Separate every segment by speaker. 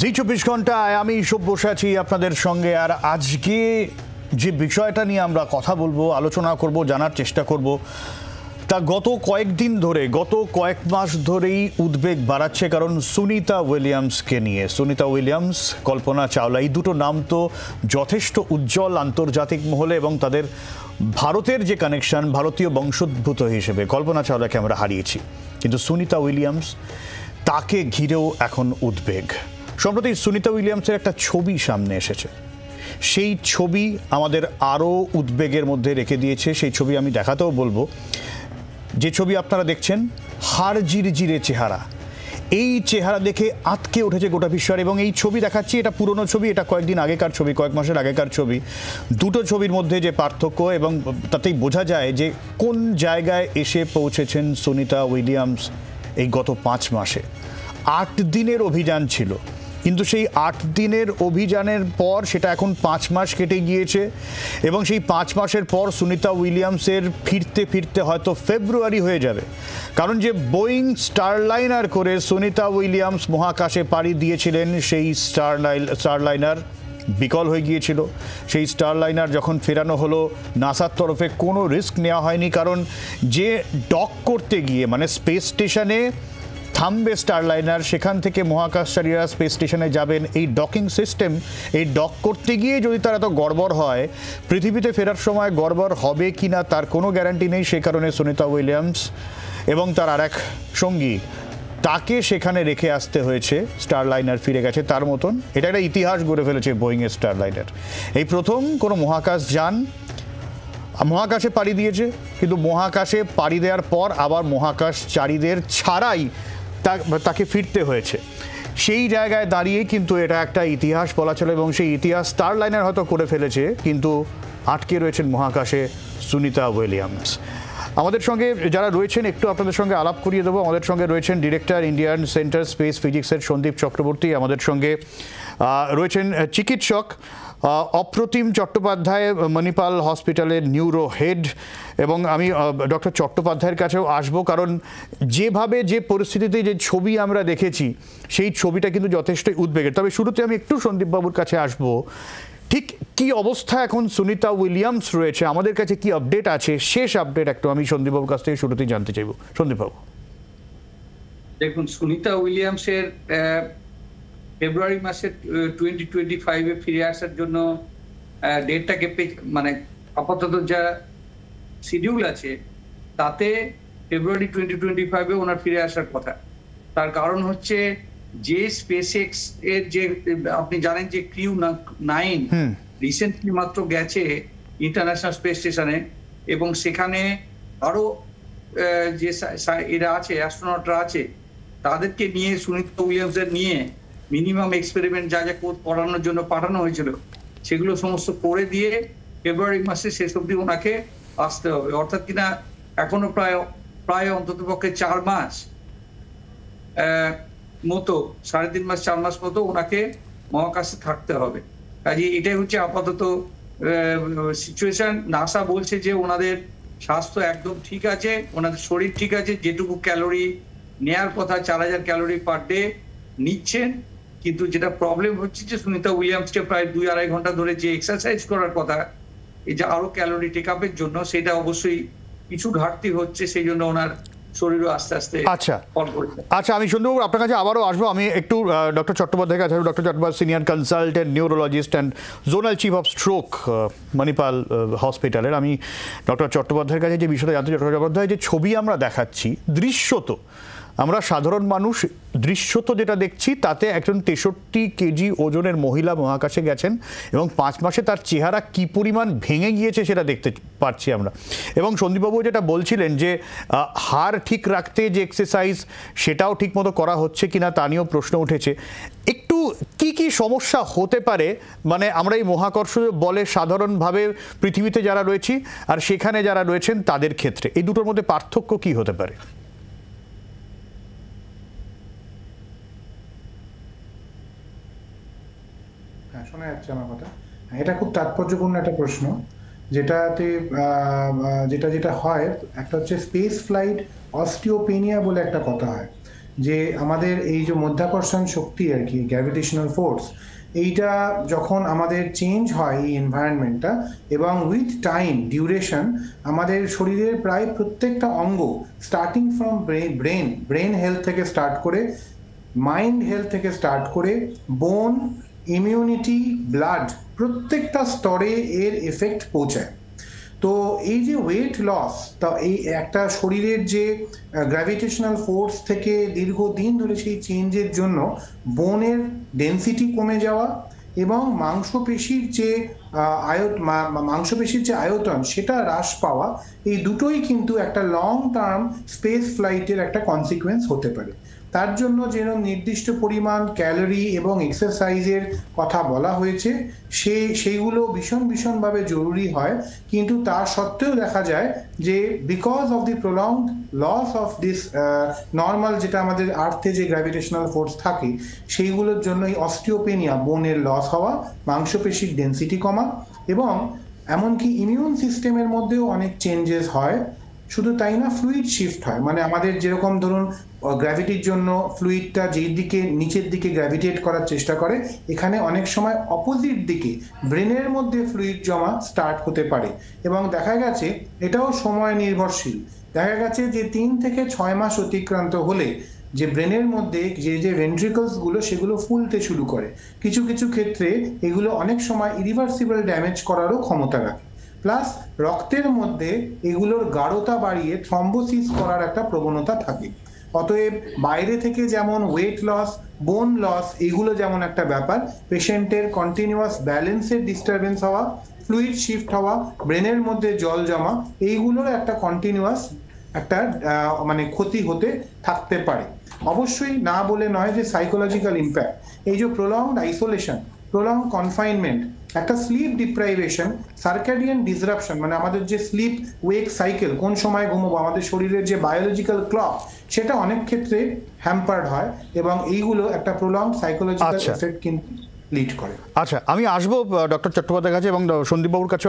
Speaker 1: জি 24 ঘন্টায় আমি সব্যসাচী আপনাদের সঙ্গে। আর আজকে যে বিষয়টা নিয়ে আমরা কথা বলবো, আলোচনা করব, জানার চেষ্টা করব, তা গত কয়েকদিন ধরে, গত কয়েক মাস ধরেই উদ্বেগ বাড়াচ্ছে। কারণ সুনিতা উইলিয়ামসকে নিয়ে, সুনিতা উইলিয়ামস, কল্পনা চাওলা, এই দুটো নাম তো যথেষ্ট উজ্জ্বল আন্তর্জাতিক মহলে, এবং তাদের ভারতের যে কানেকশন, ভারতীয় বংশোদ্ভূত হিসেবে কল্পনা চাওলাকে আমরা হারিয়েছি, কিন্তু সুনিতা উইলিয়ামস, তাকে ঘিরেও এখন উদ্বেগ। সম্প্রতি সুনিতা উইলিয়ামসের একটা ছবি সামনে এসেছে, সেই ছবি আমাদের আরও উদ্বেগের মধ্যে রেখে দিয়েছে। সেই ছবি আমি দেখাতেও বলবো। যে ছবি আপনারা দেখছেন, হাড় জিরজিরে চেহারা, এই চেহারা দেখে আঁতকে উঠেছে গোটা বিশ্বের। এবং এই ছবি দেখাচ্ছি, এটা পুরনো ছবি, এটা কয়েকদিন আগেকার ছবি, কয়েক মাসের আগেকার ছবি। দুটো ছবির মধ্যে যে পার্থক্য, এবং তাতেই বোঝা যায় যে কোন জায়গায় এসে পৌঁছেছেন সুনিতা উইলিয়ামস এই গত 5 মাসে। 8 দিনের অভিযান ছিল, কিন্তু সেই 8 দিনের অভিযানের পর সেটা এখন 5 মাস কেটে গিয়েছে। এবং সেই 5 মাসের পর সুনিতা উইলিয়ামসের ফিরতে ফিরতে হয়তো ফেব্রুয়ারি হয়ে যাবে। কারণ যে বোয়িং স্টারলাইনার করে সুনিতা উইলিয়ামস মহাকাশে পাড়ি দিয়েছিলেন, সেই স্টারলাইনার বিকল হয়ে গিয়েছিল। সেই স্টারলাইনার যখন ফেরানো হলো, নাসার তরফে কোনো রিস্ক নেওয়া হয়নি। কারণ যে ডক করতে গিয়ে, মানে স্পেস স্টেশনে থামবে স্টারলাইনার, সেখান থেকে মহাকাশচারীরা স্পেস স্টেশনে যাবেন, এই ডকিং সিস্টেম, এই ডক করতে গিয়ে যদি তার এত গড়বড় হয়, পৃথিবীতে ফেরার সময় গড়বড় হবে কি না তার কোনো গ্যারান্টি নেই। সে কারণে সুনিতা উইলিয়ামস এবং তার আর এক সঙ্গী, তাকে সেখানে রেখে আসতে হয়েছে। স্টারলাইনার ফিরে গেছে তার মতন। এটা একটা ইতিহাস গড়ে ফেলেছে বোয়িংয়ের স্টারলাইনার। এই প্রথম কোনো মহাকাশ যান মহাকাশে পাড়ি দিয়েছে, কিন্তু মহাকাশে পাড়ি দেওয়ার পর আবার মহাকাশচারীদের ছাড়াই তাকে ফিরতে হয়েছে। সেই জায়গায় দাঁড়িয়ে কিন্তু এটা একটা ইতিহাস বলা চলে, এবং সেই ইতিহাস স্টারলাইনার হয়তো করে ফেলেছে, কিন্তু আটকে রয়েছেন মহাকাশে সুনিতা উইলিয়ামস। আমাদের সঙ্গে যারা রয়েছেন একটু আপনাদের সঙ্গে আলাপ করিয়ে দেবো। আমাদের সঙ্গে রয়েছেন ডিরেক্টর, ইন্ডিয়ান সেন্টার স্পেস ফিজিক্সের সন্দীপ চক্রবর্তী। আমাদের সঙ্গে রয়েছেন চিকিৎসক অপ্রতিম চট্টোপাধ্যায়, মণিপাল হসপিটালের নিউরো হেড। এবং আমি ডক্টর চট্টোপাধ্যায়ের কাছেও আসবো, কারণ যেভাবে, যে পরিস্থিতিতে যে ছবি আমরা দেখেছি, সেই ছবিটা কিন্তু যথেষ্টই উদ্বেগের। তবে শুরুতে আমি একটু সন্দীপবাবুর কাছে আসবো। ঠিক কি অবস্থা এখন সুনিতা উইলিয়ামস রয়েছে, আমাদের কাছে কি আপডেট আছে, শেষ আপডেট একটু আমি সন্দীপবাবুর কাছ থেকে শুরুতেই জানতে চাইব। সন্দীপবাবু,
Speaker 2: দেখুন, সুনিতা উইলিয়ামসের ফেব্রুয়ারি মাসে 2025-এ ফিরে আসার জন্য ডেটটাকে, মানে আপাতত যা শিডিউল আছে তাতে ফেব্রুয়ারি 2025-এ ওনার ফিরে আসার কথা। তার কারণ হচ্ছে যে স্পেসএক্স এর যে, আপনি জানেন যে ক্রিউ 9 রিসেন্টলি মাত্র গেছে ইন্টারন্যাশনাল স্পেস স্টেশনে, এবং সেখানে আরো যে এরা আছে, অ্যাস্ট্রোনটরা আছে, তাদেরকে নিয়ে, সুনিতা উইলিয়ামসের নিয়ে মিনিমাম এক্সপেরিমেন্ট যা যা করানোর জন্য পাঠানো হয়েছিল সেগুলো সমস্ত করে দিয়ে ফেব্রুয়ারি মাসে শেষ অবধি ওনাকে আসতে হবে। অর্থাৎ কিনা এখনো প্রায় অন্তত পক্ষে 4 মাস মতো, 3.5 মাস 4 মাস মতো ওনাকে মহাকাশে থাকতে হবে। কাজে এটাই হচ্ছে আপাতত সিচুয়েশন। নাসা বলছে যে ওনাদের স্বাস্থ্য একদম ঠিক আছে, ওনাদের শরীর ঠিক আছে, যেটুকু ক্যালোরি নেয়ার কথা 4000 ক্যালোরি পার ডে নিচ্ছেন। কিন্তু যেটা প্রবলেম হচ্ছে যে সুনিতা উইলিয়ামসকে প্রায় 2-2.5 ঘন্টা ধরে যে এক্সারসাইজ করার কথা, এই যে আরো ক্যালোরি টেক আপের জন্য, সেটা অবশ্যই কিছু ঘাটতি হচ্ছে, সেই জন্য ওনার শরীরও আস্তে আস্তে।
Speaker 1: আচ্ছা, আমি সন্দীপবাবু আপনার কাছে আবারও আসবো। আমি একটু ডক্টর চট্টোপাধ্যায়ের কাছে। Doctor Chattopadhyay, senior consultant neurologist and zonal chief of stroke, Manipal হসপিটালের। আমি ডক্টর চট্টোপাধ্যায়ের কাছে যে বিষয়টা জানতে, ডক্টর চট্টোপাধ্যায়, যে ছবি আমরা দেখাচ্ছি, দৃশ্যত আমরা সাধারণ মানুষ দৃশ্যত যেটা দেখছি, তাতে একজন 63 কেজি ওজনের মহিলা মহাকাশে গেছেন, এবং 5 মাসে তার চেহারা কি পরিমাণ ভেঙে গিয়েছে সেটা দেখতে পাচ্ছি আমরা। এবং সন্দীপবাবু যেটা বলছিলেন যে হাড় ঠিক রাখতে যে এক্সারসাইজ, সেটাও ঠিকমতো করা হচ্ছে কিনা তা নিয়েও প্রশ্ন উঠেছে। একটু কি কি সমস্যা হতে পারে, মানে আমরা এই মহাকর্ষ বলে সাধারণভাবে পৃথিবীতে যারা রয়েছি আর সেখানে যারা রয়েছেন তাদের ক্ষেত্রে, এই দুটোর মধ্যে পার্থক্য কি হতে পারে?
Speaker 3: শোনা যাচ্ছে আমার কথা? এটা খুব তাৎপর্যপূর্ণ একটা প্রশ্ন। যেটা হয়, একটা হচ্ছে স্পেস ফ্লাইট অস্টিওপেনিয়া বলে একটা কথা হয়। যে আমাদের এই যে মাধ্যাকর্ষণ শক্তি আর কি, গ্র্যাভিটেশনাল ফোর্স, এইটা যখন আমাদের চেঞ্জ হয় এই এনভায়রনমেন্টটা, এবং উইথ টাইম ডিউরেশন আমাদের শরীরের প্রায় প্রত্যেকটা অঙ্গ, স্টার্টিং ফ্রম ব্রেন হেলথ থেকে স্টার্ট করে, মাইন্ড হেলথ থেকে স্টার্ট করে, বোন, ইমিউনিটি, ব্লাড, প্রত্যেকটা স্তরে এর এফেক্ট পৌঁছায়। তো এই যে ওয়েট লস, তা এই একটা শরীরের যে গ্র্যাভিটেশনাল ফোর্স থেকে দীর্ঘদিন ধরে সেই চেঞ্জের জন্য বোনের ডেনসিটি কমে যাওয়া এবং মাংসপেশির যে আয়তন সেটা হ্রাস পাওয়া, এই দুটোই কিন্তু একটা লং টার্ম স্পেস ফ্লাইটের একটা কনসিকুয়েন্স হতে পারে। তার জন্য যেরকম নির্দিষ্ট পরিমাণ ক্যালোরি এবং এক্সারসাইজের কথা বলা হয়েছে, সেইগুলো ভীষণভাবে জরুরি হয়। কিন্তু তা সত্ত্বেও দেখা যায় যে because of the prolonged loss of this normal, যেটা আমাদের আর্থে যে গ্র্যাভিটেশনাল ফোর্স থাকে, সেইগুলোর জন্য এই অস্টিওপেনিয়া, বোনের লস হওয়া, মাংসপেশির ডেন্সিটি কমা, এবং এমনকি ইমিউন সিস্টেমের মধ্যেও অনেক চেঞ্জেস হয়। শুধু তাই না, ফ্লুইড শিফট হয়, মানে আমাদের যেরকম ধরুন গ্র্যাভিটির জন্য ফ্লুইডটা যেই দিকে নিচের দিকে গ্র্যাভিটেট করার চেষ্টা করে, এখানে অনেক সময় অপোজিট দিকে ব্রেনের মধ্যে ফ্লুইড জমা স্টার্ট হতে পারে। এবং দেখা গেছে এটাও সময় নির্ভরশীল। দেখা গেছে যে 3 থেকে 6 মাস অতিক্রান্ত হলে যে ব্রেনের মধ্যে যে ভেন্ট্রিকলস গুলো সেগুলো ফুলতে শুরু করে। কিছু ক্ষেত্রে এগুলো অনেক সময় ইরিভার্সিবল ড্যামেজ করারও ক্ষমতা রাখে। প্লাস রক্তের মধ্যে এগুলোর গাঢ়তা বাড়িয়ে থ্রম্বোসিস করার একটা প্রবণতা থাকে। অতএব বাইরে থেকে যেমন ওয়েট লস, বোন লস, এগুলো যেমন একটা ব্যাপার, পেশেন্টের কন্টিনিউয়াস ব্যালেন্সের ডিস্টারবেন্স হওয়া, ফ্লুইড শিফট হওয়া, ব্রেনের মধ্যে জল জমা, এইগুলোর একটা কন্টিনিউয়াস একটা মানে ক্ষতি হতে থাকতে পারে। অবশ্যই না বলে নয় যে সাইকোলজিক্যাল ইম্প্যাক্ট, এই যে প্রলংড আইসোলেশন, প্রলং কনফাইনমেন্ট, একটা স্লিপ ডিপ্রাইভেশন, সার্কাডিয়ান ডিসরাপশন, মানে আমাদের যে স্লিপ ওয়েক সাইকেল, কোন সময় ঘুমোবো, আমাদের শরীরের যে বায়োলজিক্যাল ক্লক, সেটা অনেক ক্ষেত্রে হ্যাম্পার্ড হয়, এবং এইগুলো একটা প্রলং সাইকোলজিক্যাল এফেক্ট কিন্তু লিড করে।
Speaker 1: আচ্ছা, আমি আসবো ডক্টর চট্টোপাধ্যায়ের কাছে এবং সন্দীপবাবুর কাছে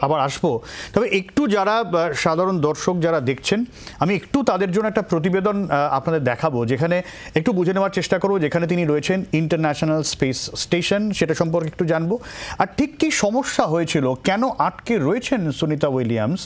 Speaker 1: আবার আসবো। তবে একটু যারা সাধারণ দর্শক যারা দেখছেন, আমি একটু তাদের জন্য একটা প্রতিবেদন আপনাদের দেখাবো, যেখানে একটু বুঝে নেওয়ার চেষ্টা করবো, যেখানে তিনি রয়েছেন ইন্টারন্যাশনাল স্পেস স্টেশন, সেটা সম্পর্কে একটু জানবো, আর ঠিক কী সমস্যা হয়েছিল, কেন আটকে রয়েছেন সুনিতা উইলিয়ামস।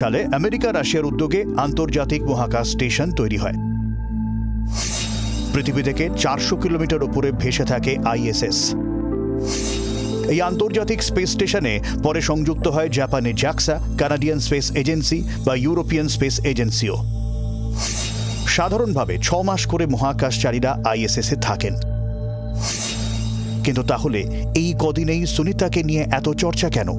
Speaker 1: সালে আমেরিকা রাশিয়ার উদ্যোগে আন্তর্জাতিক মহাকাশ স্টেশন তৈরি হয়। পৃথিবী থেকে 400 কিলোমিটার উপরে ভেসে থাকে আইএসএস। এই আন্তর্জাতিক স্পেস স্টেশনে পরে সংযুক্ত হয় জাপানি জ্যাক্সা, কানাডিয়ান স্পেস এজেন্সি বা ইউরোপিয়ান স্পেস এজেন্সিও। সাধারণভাবে 6 মাস করে মহাকাশচারীরা আইএসএস এ থাকেন। কিন্তু তাহলে এই কদিনেই সুনিতাকে নিয়ে এত চর্চা কেন?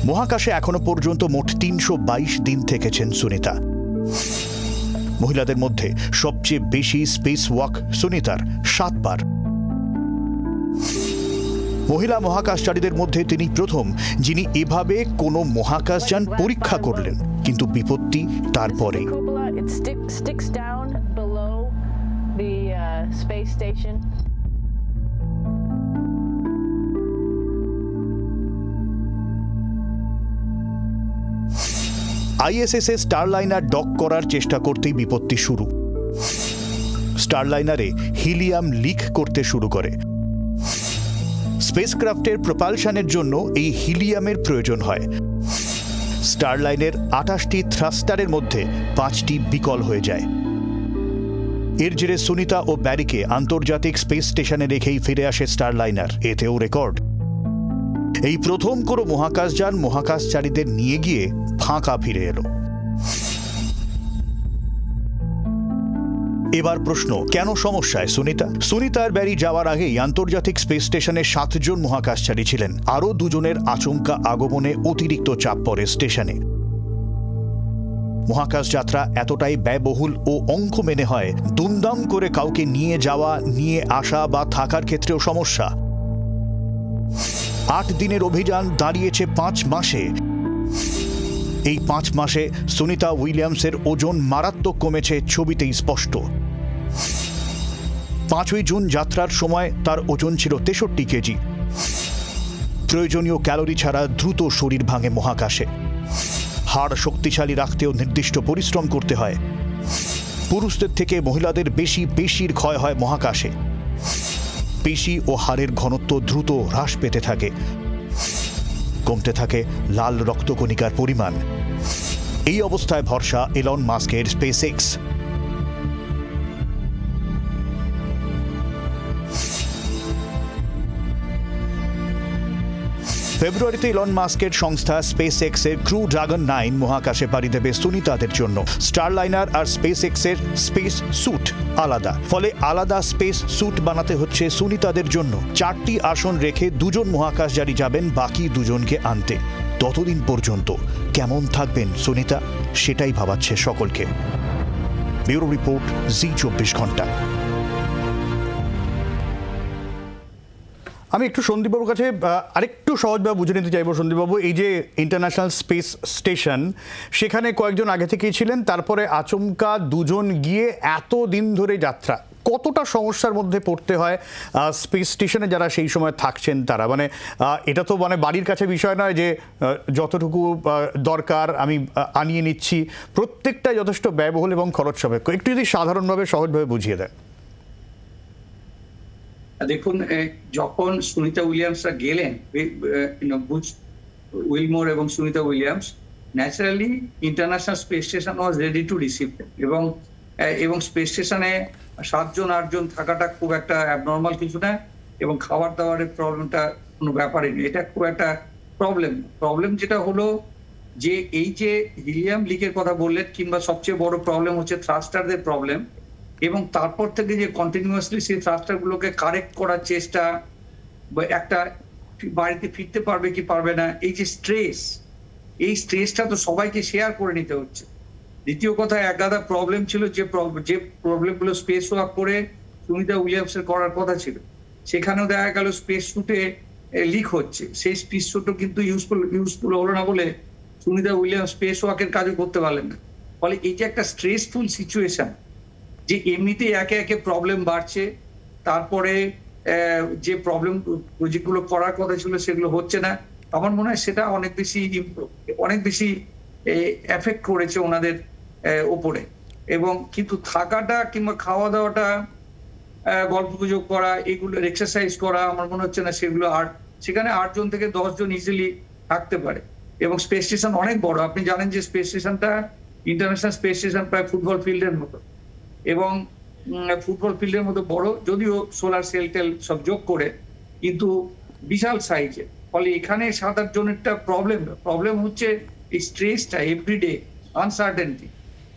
Speaker 1: মহাকাশে এখনো পর্যন্ত মোট 322 দিন থেকেছেন সুনিতা। মহিলাদের মধ্যে সবচেয়ে বেশি স্পেস ওয়াক সুনিতার 7 বার। মহিলা মহাকাশচারীদের মধ্যে তিনি প্রথম যিনি এভাবে কোনো মহাকাশযান পরীক্ষা করলেন, কিন্তু বিপত্তি তারপরে। আইএসএস এ স্টারলাইনার ডক করার চেষ্টা করতেই বিপত্তি শুরু। স্টারলাইনারে হিলিয়াম লিক করতে শুরু করে। স্পেসক্রাফটের প্রপালশনের জন্য এই হিলিয়ামের প্রয়োজন হয়। স্টারলাইনের 28টি থ্রাস্টারের মধ্যে 5টি বিকল হয়ে যায়। এর জেরে সুনিতা ও ব্যারিকে আন্তর্জাতিক স্পেস স্টেশনে রেখেই ফিরে আসে স্টারলাইনার। এতেও রেকর্ড। এই প্রথম কোনো মহাকাশযান মহাকাশচারীদের নিয়ে গিয়ে ফাঁকা ফিরে এলো। এবার প্রশ্ন, কেন সমস্যায় সুনিতা? সুনিতার বাড়ি যাওয়ার আগেই আন্তর্জাতিক স্পেস স্টেশনে 7 জন মহাকাশচারী ছিলেন। আরও 2 জনের আচমকা আগমনে অতিরিক্ত চাপ পড়ে স্টেশনে। মহাকাশ যাত্রা এতটাই ব্যয়বহুল ও অঙ্ক মেনে হয়, দুমদাম করে কাউকে নিয়ে যাওয়া, নিয়ে আসা বা থাকার ক্ষেত্রেও সমস্যা। 8 দিনের অভিযান দাঁড়িয়েছে 5 মাসে। এই 5 মাসে সুনিতা উইলিয়ামসের ওজন মারাত্মক কমেছে, ছবিতেই স্পষ্ট। 5ই জুন যাত্রার সময় তার ওজন ছিল 63 কেজি। প্রয়োজনীয় ক্যালোরি ছাড়া দ্রুত শরীর ভাঙে মহাকাশে। হাড় শক্তিশালী রাখতেও নির্দিষ্ট পরিশ্রম করতে হয়। পুরুষদের থেকে মহিলাদের বেশি পেশির ক্ষয় হয় মহাকাশে। পেশি ও হাড়ের ঘনত্ব দ্রুত হ্রাস পেতে থাকে, কমতে থাকে লাল রক্তকণিকার পরিমাণ। এই অবস্থায় ভরসা এলন মাস্কের স্পেস এক্স। ফেব্রুয়ারিতে এলন মাস্কের সংস্থা স্পেস এক্সের ক্রু ড্রাগন 9 মহাকাশে পাড়ি দেবে সুনিতাদের জন্য। স্টারলাইনার আর স্পেস এক্সের স্পেস স্যুট আলাদা, ফলে আলাদা স্পেস স্যুট বানাতে হচ্ছে সুনিতাদের জন্য। 4টি আসন রেখে 2 জন মহাকাশযাত্রী যাবেন বাকি 2 জনকে আনতে। ততদিন পর্যন্ত কেমন থাকবেন সুনিতা, সেটাই ভাবাচ্ছে সকলকে। ব্যুরো রিপোর্ট, জি 24 ঘন্টা। আমি একটু সন্দীপবাবুর কাছে আরেকটু সহজভাবে বুঝে নিতে চাইবো। সন্দীপবাবু, এই যে ইন্টারন্যাশনাল স্পেস স্টেশন, সেখানে কয়েকজন আগে থেকেই ছিলেন, তারপরে আচমকা 2 জন গিয়ে এত দিন ধরে যাত্রা, কতটা সমস্যার মধ্যে পড়তে হয় স্পেস স্টেশনে যারা সেই সময় থাকছেন তারা? মানে এটা তো মানে বাড়ির কাছে বিষয় নয় যে যতটুকু দরকার আমি আনিয়ে নিচ্ছি, প্রত্যেকটা যথেষ্ট ব্যয়বহুল এবং খরচ সাপেক্ষ। একটু যদি সাধারণভাবে সহজভাবে বুঝিয়ে দেয়।
Speaker 2: দেখুন, যখন সুনিতা উইলিয়ামসরা গেলেন, বুচ উইলমোর এবং Sunita Williams, naturally international space station was ready to receive them. এবং স্পেস স্টেশনে 7 জন 8 জন থাকাটা খুব একটা অ্যাবনর্মাল কিছু না, এবং খাবার দাবারের প্রবলেমটা কোনো ব্যাপারই নেই। এটা খুব একটা প্রবলেম যেটা হলো যে এই যে হিলিয়াম লিকের কথা বললেন, কিংবা সবচেয়ে বড় প্রবলেম হচ্ছে থ্রাস্টারদের প্রবলেম, এবং তারপর থেকে যে কন্টিনিউয়াসলি সেই থ্রাস্টারগুলোকে কারেক্ট করার চেষ্টা, বা একটা বাড়িতে ফিরতে পারবে কি পারবে না, এই যে এই স্ট্রেসটা তো সবাইকে শেয়ার করে নিতে হচ্ছে। দ্বিতীয় কথা, একগাদা প্রবলেম ছিল, যে প্রবলেমগুলো স্পেস ওয়াক করে সুনিতা উইলিয়ামসের করার কথা ছিল, সেখানেও দেখা গেল স্পেস শুটে লিক হচ্ছে। সেই স্পেস শুটও কিন্তু ইউজফুল হলো না বলে সুনিতা উইলিয়ামস স্পেস ওয়াকের কাজও করতে পারলেন না। ফলে এই যে একটা স্ট্রেসফুল সিচুয়েশন, যে এমনিতেই একে একে প্রবলেম বাড়ছে, তারপরে যে প্রজেক্টগুলো করার কথা ছিল সেগুলো হচ্ছে না, আমার মনে হয় সেটা অনেক বেশি এফেক্ট করেছে ওনাদের ওপরে। এবং কিন্তু থাকাটা কিংবা খাওয়া দাওয়াটা, গল্প গুজব করা, এগুলোর এক্সারসাইজ করা, আমার মনে হচ্ছে না সেগুলো। আর সেখানে 8 জন থেকে 10 জন ইজিলি থাকতে পারে। এবং স্পেস স্টেশন অনেক বড়, আপনি জানেন যে স্পেস স্টেশনটা, ইন্টারন্যাশনাল স্পেস স্টেশন প্রায় ফুটবল ফিল্ডের মতো, এবং ফুটবল ফিল্ডের মতো বড়, যদিও সোলার সেল টেল সব যোগ করে, কিন্তু বিশাল সাইজের। ফলে এখানে 7-8 জনেরটা প্রবলেম হচ্ছে এই স্ট্রেসটা, এভরিডে আনসার্টেনটি,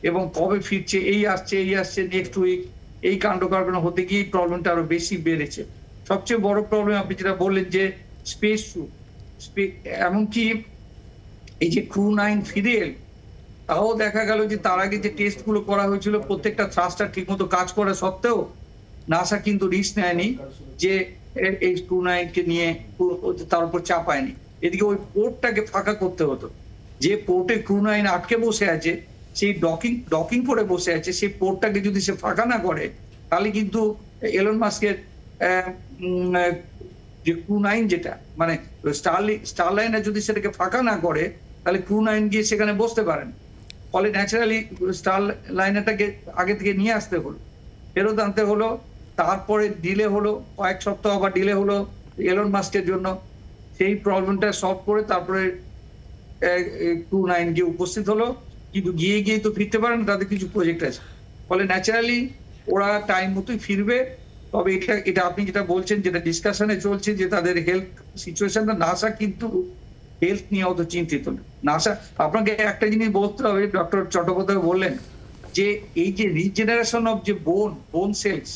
Speaker 2: এবং কবে ফিরছে, এই আসছে নেক্সট উইক, এই কাণ্ড কারখানা হতে গিয়ে প্রবলেমটা আরো বেশি বেড়েছে। সবচেয়ে বড় প্রবলেম আপনি যেটা বললেন যে স্পেস স্যুট, এমনকি এই যে ক্রু 9 ফিরে এল, তাও দেখা গেল যে তার আগে যে টেস্টগুলো করা হয়েছিল প্রত্যেকটা থ্রাস্টার ঠিকমতো কাজ করা সত্ত্বেও নাসা কিন্তু রিস্ক নেয়নি যে এই ক্রু 9 নিয়ে তার উপর চাপায়নি। এদিকে ওই পোর্টটাকে ফাঁকা করতে হতো, যে পোর্টে ক্রু 9 আটকে বসে আছে, সেই ডকিং করে বসে আছে, সেই পোর্টটাকে যদি সে ফাঁকা না করে, তাহলে কিন্তু এলন মাস্কের যে ক্রু 9 যেটা মানে স্টারলাইনার যদি সেটাকে ফাঁকা না করে, তাহলে ক্রু 9 গিয়ে সেখানে বসতে পারেন। ফলে ন্যাচারালি স্টারলাইনারটাকে আগে থেকে নিয়ে আসতে হলো, ফেরত আনতে হলো, তারপরে ডিলে হলো, কয়েক সপ্তাহ আবার ডিলে হলো এলন মাস্কের জন্য। সেই প্রবলেমটা সলভ করে তারপরে ক্রু 9 গিয়ে উপস্থিত হলো, কিন্তু গিয়ে তো ফিরতে পারেন, তাদের কিছু প্রজেক্ট আছে। ফলে ন্যাচারালি ওরা টাইম মতোই ফিরবে। তবে এটা আপনি যেটা বলছেন, যেটা ডিসকাশনে চলছে, যে তাদের হেলথ সিচুয়েশনটা নাসা কিন্তু হেলথ নিয়ে অত চিন্তিত না। নাসা, আপনাকে একটা জিনিস বলতে হবে, ডক্টর চট্টোপাধ্যায় বললেন যে এই যে রিজেনারেশন অফ যে বোন সেলস,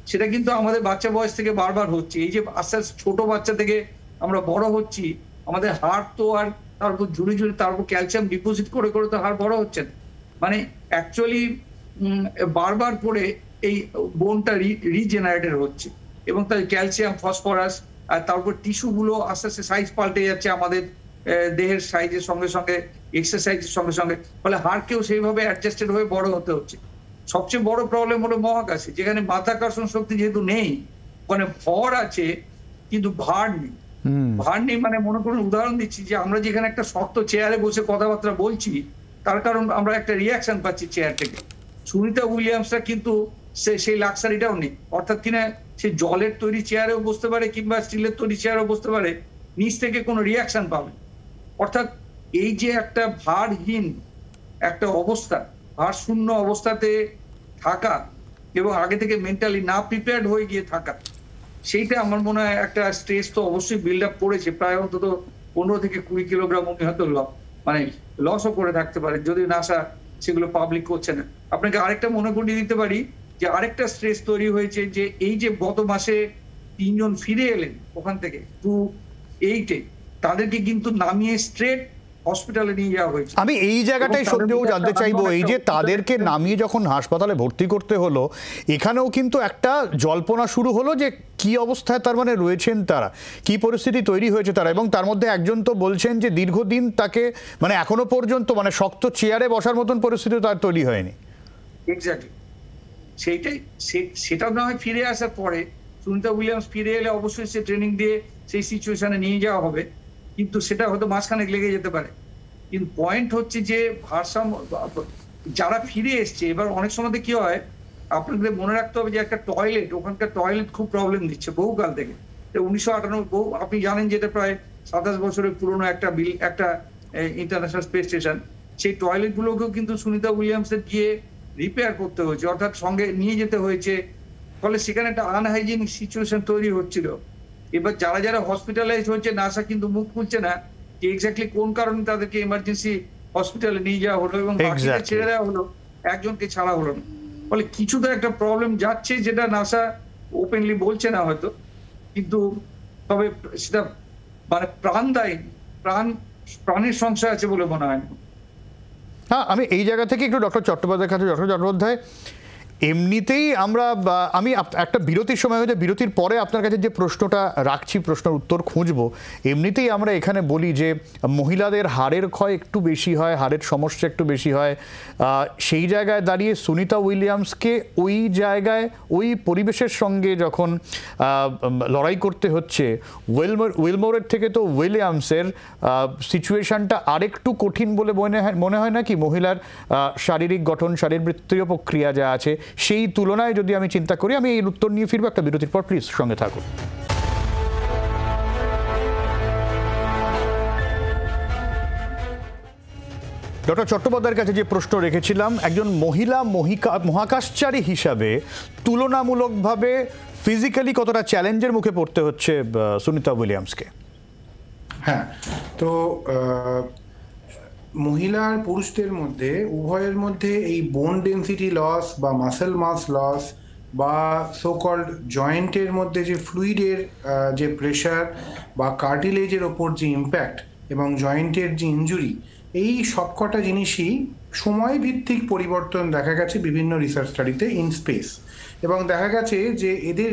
Speaker 2: সেটা কিন্তু আমাদের বাচ্চা বয়স থেকে বারবার হচ্ছে। এই যে আস্তে আস্তে ছোট বাচ্চা থেকে আমরা বড় হচ্ছি, আমাদের হাড় তো আর তারপর ঝুড়ি তারপর ক্যালসিয়াম ডিপোজিট করে করে তো হাড় বড় হচ্ছে না। মানে অ্যাকচুয়ালি বারবার করে এই বোনটা রিজেনারেটেড হচ্ছে এবং তার ক্যালসিয়াম, ফসফরাস আর তারপর টিস্যুগুলো আস্তে আস্তে সাইজ পাল্টে যাচ্ছে আমাদের দেহের সাইজের সঙ্গে সঙ্গে, এক্সারসাইজের সঙ্গে সঙ্গে, ফলে হাড়কেও সেইভাবে অ্যাডজাস্টেড হয়ে বড় হতে হচ্ছে। সবচেয়ে বড় প্রবলেম হলো মহাকাশে, যেখানে মাধ্যাকর্ষণ শক্তি যেহেতু নেই, মানে ভর আছে কিন্তু ভার নেই। ভার নেই মানে মনে করুন, উদাহরণ দিচ্ছি যে আমরা যেখানে একটা শক্ত চেয়ারে বসে কথাবার্তা বলছি, তার কারণ আমরা একটা রিয়াকশন পাচ্ছি চেয়ার থেকে। সুনিতা উইলিয়ামসরা কিন্তু সেই লাক্সারিটাও নেই, অর্থাৎ কিনা সে জলের তৈরি চেয়ারেও বসতে পারে কিংবা স্টিলের তৈরি চেয়ারেও বসতে পারে, নিচ থেকে কোনো রিয়াকশন পাবে। অর্থাৎ এই যে একটা ভারহীন একটা অবস্থা, ভার শূন্য অবস্থাতে থাকা এবং আগে থেকে মেন্টালি না প্রিপেয়ার্ড হয়ে গিয়ে থাকা, সেইটা আমার মনে হয় একটা স্ট্রেস তো অবশ্যই বিল্ড আপ করেছে। প্রায় অন্তত 15 থেকে 20 কিলোগ্রাম উনি হয়তো মানে লসও করে থাকতে পারে, যদি নাসা সেগুলো পাবলিক করছে না। আপনাকে আরেকটা মনে করিয়ে দিতে পারি যে আরেকটা স্ট্রেস তৈরি হয়েছে, যে এই যে গত মাসে 3 জন ফিরে এলেন ওখান থেকে 2-8-এ, তাদেরকে কিন্তু নামিয়ে স্ট্রেট হসপিটালে নিয়ে যাওয়া হয়েছে।
Speaker 1: আমি এই জায়গাটাই সত্যিও জানতে চাইবো, এই যে তাদেরকে নামিয়ে যখন হাসপাতালে ভর্তি করতে হলো, এখানেও কিন্তু একটা জল্পনা শুরু হলো যে কি অবস্থায় তার মানে রয়েছেন তারা, কি পরিস্থিতি তৈরি হয়েছে তারা। এবং তার মধ্যে একজন তো বলছেন যে দীর্ঘদিন তাকে মানে এখনো পর্যন্ত মানে শক্ত চেয়ারে বসার মতন পরিস্থিতি তার তৈরি হয়নি।
Speaker 2: এক্স্যাক্টলি, সেটা না হয় ফিরে আসার পরে, সুনিতা উইলিয়ামস ফিরে এলে অবশ্যই সে ট্রেনিং দিয়ে সেই সিচুয়েশনে নিয়ে যাওয়া হবে, কিন্তু সেটা হয়তো মাঝখানে লেগে যেতে পারে। কিন্তু পয়েন্ট হচ্ছে যে ভারসাম্য, যারা ফিরে এসছে, এবার অনেক সময় কি হয়, আপনাদের মনে রাখতে হবে যে একটা টয়লেট, ওখানকার টয়লেট খুব প্রবলেম দিচ্ছে বহুকাল থেকে। 1998, আপনি জানেন যে এটা প্রায় 27 বছরের পুরনো একটা ইন্টারন্যাশনাল স্পেস স্টেশন। সেই টয়লেট গুলোকেও কিন্তু সুনিতা উইলিয়ামসের গিয়ে রিপেয়ার করতে হয়েছে, অর্থাৎ সঙ্গে নিয়ে যেতে হয়েছে। ফলে সেখানে একটা আনহাইজিনিক সিচুয়েশন তৈরি হচ্ছিল। এবার যারা যারা হসপিটালাইজ হচ্ছে, নাসা কিন্তু মুখ খুলছে না যে এক্স্যাক্টলি কোন কারণে তাদেরকে ইমার্জেন্সি হসপিটালে নিয়ে যাওয়া হলো এবং বাকিদের ছেড়ে দেওয়া হলো, একজনকে ছাড়া হলো না। ফলে কিছু তো একটা প্রবলেম যাচ্ছে, যেটা নাসা ওপেনলি বলছে না হয়তো, কিন্তু তবে সেটা মানে প্রাণের সংশয় আছে বলে মনে হয়।
Speaker 1: হ্যাঁ, আমি এই জায়গা থেকে একটু ডক্টর চট্টোপাধ্যায়ের কাছে, ডক্টর চট্টোপাধ্যায়, এমনিতেই আমি একটা বিরতির সময় হয়েছে, বিরতির পরে আপনার কাছে যে প্রশ্নটা রাখছি, প্রশ্নের উত্তর খুঁজবো। এমনিতেই আমরা এখানে বলি যে মহিলাদের হাড়ের ক্ষয় একটু বেশি হয়, হাড়ের সমস্যা একটু বেশি হয়। সেই জায়গায় দাঁড়িয়ে সুনিতা উইলিয়ামসকে ওই জায়গায় ওই পরিবেশের সঙ্গে যখন লড়াই করতে হচ্ছে, উইলমোরের থেকে তো উইলিয়ামসের সিচুয়েশনটা আরেকটু কঠিন বলে মনে হয় না কি? মহিলার শারীরিক গঠন, শারীরবৃত্তীয় প্রক্রিয়া যা আছে, সেই তুলনায় যদি আমি চিন্তা করি, আমি এই উত্তর নিয়ে ফিরবো একটা বিরতির পর। প্লিজ সঙ্গে থাকুন। ডক্টর চট্টোপাধ্যায়ের কাছে যে প্রশ্ন রেখেছিলাম, একজন মহিলা মহাকাশচারী হিসাবে তুলনামূলকভাবে ফিজিক্যালি কতটা চ্যালেঞ্জের মুখে পড়তে হচ্ছে সুনিতা উইলিয়ামসকে?
Speaker 3: হ্যাঁ, তো মহিলা আর পুরুষদের মধ্যে উভয়ের মধ্যে এই বোন ডেন্সিটি লস বা মাসেল মাস লস বা সো কল্ড জয়েন্টের মধ্যে যে ফ্লুইডের যে প্রেশার বা কার্টিলেজের ওপর যে ইম্প্যাক্ট এবং জয়েন্টের যে ইনজুরি, এই সবকটা জিনিসই সময় ভিত্তিক পরিবর্তন দেখা গেছে বিভিন্ন রিসার্চ স্টাডিতে ইন স্পেস। এবং দেখা গেছে যে এদের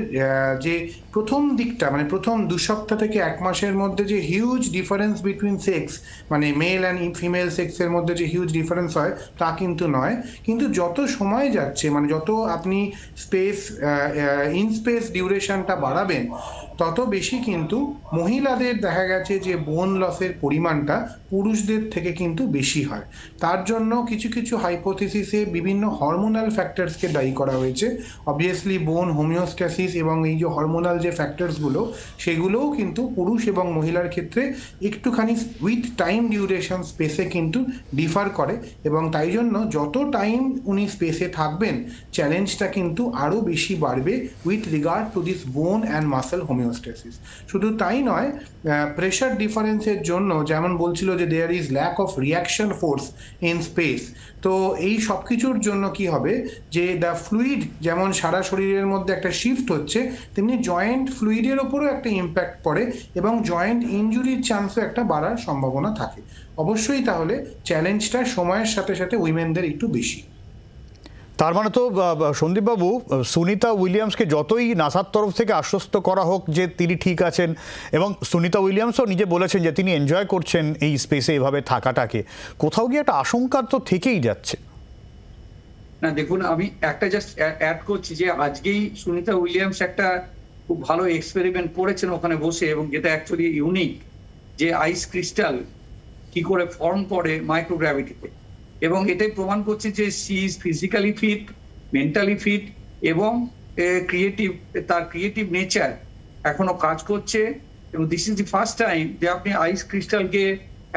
Speaker 3: যে প্রথম দিকটা, মানে প্রথম 2 সপ্তাহ থেকে 1 মাসের মধ্যে যে হিউজ ডিফারেন্স বিটুইন সেক্স, মানে মেল অ্যান্ড ফিমেল সেক্সের মধ্যে যে হিউজ ডিফারেন্স হয় তা কিন্তু নয়। কিন্তু যত সময় যাচ্ছে, মানে যত আপনি ইন স্পেস ডিউরেশনটা বাড়াবেন, তত বেশি কিন্তু মহিলাদের দেখা গেছে যে বোন লসের পরিমাণটা পুরুষদের থেকে কিন্তু বেশি হয়। তার জন্য কিছু কিছু হাইপোথিসিসে বিভিন্ন হরমোনাল ফ্যাক্টরসকে দায়ী করা হয়েছে। অবভিয়াসলি বোন হোমিওস্ট্যাসিস এবং এই যে হরমোনাল যে ফ্যাক্টরসগুলো, সেগুলোও কিন্তু পুরুষ এবং মহিলার ক্ষেত্রে একটুখানি উইথ টাইম ডিউরেশন স্পেসে কিন্তু ডিফার করে। এবং তাই জন্য যত টাইম উনি স্পেসে থাকবেন, চ্যালেঞ্জটা কিন্তু আরও বেশি বাড়বে with regard to this bone and muscle homeo. Homeostasis. শুধু তাই নয়, প্রেশার ডিফারেন্সের জন্য যেমন বলছিল যে there is lack of reaction force in space, তো এই সব কিছুর জন্য কি হবে যে দ্য ফ্লুইড যেমন সারা শরীরের মধ্যে একটা শিফট হচ্ছে, তেমনি জয়েন্ট ফ্লুইডের ওপরও একটা ইম্প্যাক্ট পড়ে এবং জয়েন্ট ইনজুরির চান্সও একটা বাড়ার সম্ভাবনা থাকে। অবশ্যই তাহলে চ্যালেঞ্জটা সময়ের সাথে সাথে উইমেনদের একটু বেশি।
Speaker 1: তার মানে তো সন্দীপবাবু, সুনিতা উইলিয়ামসকে যতই নাসার তরফ থেকে আশ্বস্ত করা হোক যে তিনি ঠিক আছেন, এবং সুনিতা উইলিয়ামসও নিজে বলেছেন যে তিনি এনজয় করছেন এই স্পেসে এভাবে থাকাটাকে, কোথাও গিয়ে একটা আশঙ্কা তো থেকেই যাচ্ছে।
Speaker 2: না দেখুন, আমি একটা জাস্ট অ্যাড করছি যে আজকেই সুনিতা উইলিয়ামস একটা খুব ভালো এক্সপেরিমেন্ট করেছেন ওখানে বসে, এবং যেটা অ্যাকচুয়ালি ইউনিক, যে আইস ক্রিস্টাল কি করে ফর্ম করে মাইক্রোগ্র্যাভিটিতে, এবং এটাই প্রমাণ করছে যে she is physically fit, mentally fit, এবং ক্রিয়েটিভ, তার ক্রিয়েটিভ নেচার এখনো কাজ করছে। এবং this is the first time যে আপনি আইস ক্রিস্টালকে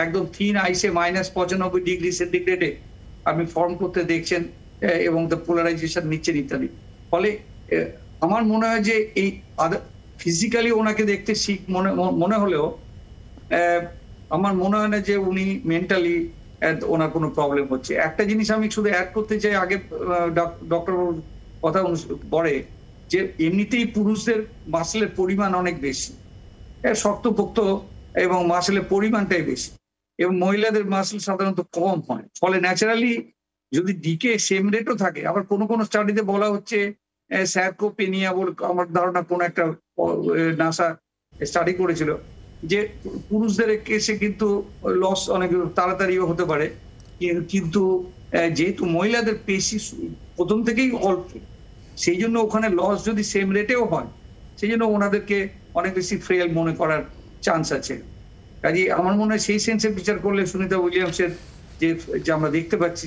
Speaker 2: একদম থিন আইসে -95°C আপনি ফর্ম করতে দেখছেন, এবং দ্য পোলারাইজেশন নিচ্ছেন ইত্যাদি। ফলে আমার মনে হয় যে এই ফিজিক্যালি ওনাকে দেখতে মনে হলেও আমার মনে হয় না যে উনি মেন্টালি ওনার কোনো প্রবলেম হচ্ছে। একটা জিনিস আমি শুধু অ্যাড করতে চাই, আগে ডক্টর কথা পরে, যে এমনিতেই পুরুষদের মাসলের পরিমাণ অনেক বেশি, শক্তপোক্ত এবং মাসলের পরিমাণটাই বেশি, এবং মহিলাদের মাসল সাধারণত কম হয়। ফলে ন্যাচারালি যদি ডিকে সেম রেটও থাকে, আবার কোনো কোনো স্টাডিতে বলা হচ্ছে স্যারকোপেনিয়া বলে, আমার ধারণা কোন একটা নাসা স্টাডি করেছিল, যে পুরুষদের কেসে কিন্তু লস অনেক তাড়াতাড়িও হতে পারে, কিন্তু যেহেতু মহিলাদের পেশি প্রথম থেকেই অল্প, সেই জন্য ওখানে লস যদি সেম রেটেও হয়, সেই জন্য ওনাদেরকে অনেক বেশি ফ্রেল মনে করার চান্স আছে। কাজে আমার মনে হয় সেই সেন্সে বিচার করলে সুনিতা উইলিয়ামসের যে আমরা দেখতে পাচ্ছি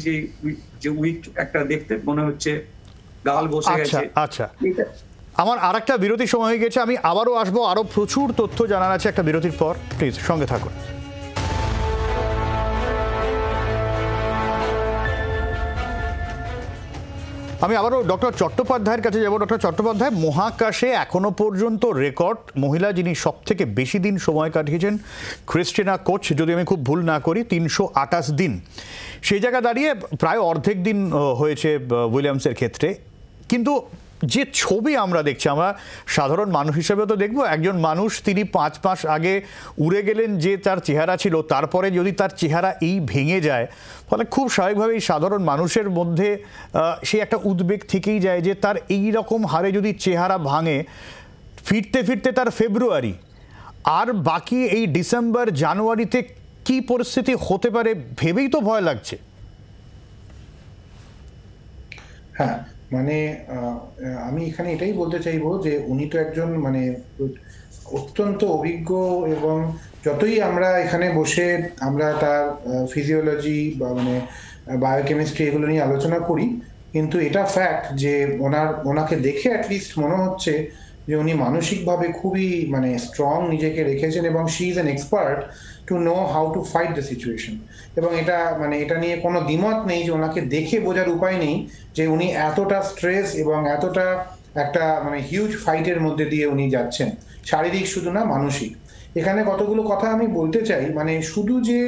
Speaker 2: যে উইক একটা দেখতে মনে হচ্ছে, গাল বসে গেছে।
Speaker 1: আচ্ছা, আমার আর একটা বিরতির সময় হয়ে গেছে, আমি আবারও আসবো, আরো প্রচুর তথ্য জানার আছে একটা বিরতির পর, প্লিজ সঙ্গে থাকুন। আমি আবারও ডক্টর চট্টোপাধ্যায়ের কাছে যাব। ডক্টর চট্টোপাধ্যায়, মহাকাশে এখনো পর্যন্ত রেকর্ড মহিলা যিনি সব থেকে বেশি দিন সময় কাটিয়েছেন, ক্রিস্টিনা কোচ, যদি আমি খুব ভুল না করি 328 দিন, সেই জায়গা দাঁড়িয়ে প্রায় অর্ধেক দিন হয়েছে উইলিয়ামসের ক্ষেত্রে। কিন্তু যে ছবি আমরা দেখছি, আমরা সাধারণ মানুষ হিসেবে তো দেখবো, একজন মানুষ তিনি 5 মাস আগে উড়ে গেলেন যে তার চেহারা ছিল, তারপরে যদি তার চেহারা এই ভেঙে যায়, ফলে খুব স্বাভাবিকভাবেই সাধারণ মানুষের মধ্যে সে একটা উদ্বেগ থেকেই যায় যে তার এই রকম হারে যদি চেহারা ভাঙে, ফিরতে ফিরতে তার ফেব্রুয়ারি, আর বাকি এই ডিসেম্বর জানুয়ারিতে কি পরিস্থিতি হতে পারে ভেবেই তো ভয় লাগছে।
Speaker 3: হ্যাঁ, মানে আমি এখানে এটাই বলতে চাইবো যে উনি তো একজন মানে অত্যন্ত অভিজ্ঞ, এবং যতই আমরা এখানে বসে আমরা তার ফিজিওলজি বা মানে বায়োকেমিস্ট্রি এগুলো নিয়ে আলোচনা করি, কিন্তু এটা ফ্যাক্ট যে ওনাকে দেখে অ্যাটলিস্ট মনে হচ্ছে যে উনি মানসিকভাবে খুবই মানে স্ট্রং নিজেকে রেখেছেন, এবং she is an expert to know how to fight the situation. এবং এটা নিয়ে কোনো দ্বিমত নেই যে ওনাকে দেখে বোঝার উপায় নেই যে উনি এতটা স্ট্রেস এবং এতটা একটা মানে হিউজ ফাইটের মধ্যে দিয়ে উনি যাচ্ছেন, শারীরিক শুধু না মানসিক। এখানে কতগুলো কথা আমি বলতে চাই, মানে শুধু যে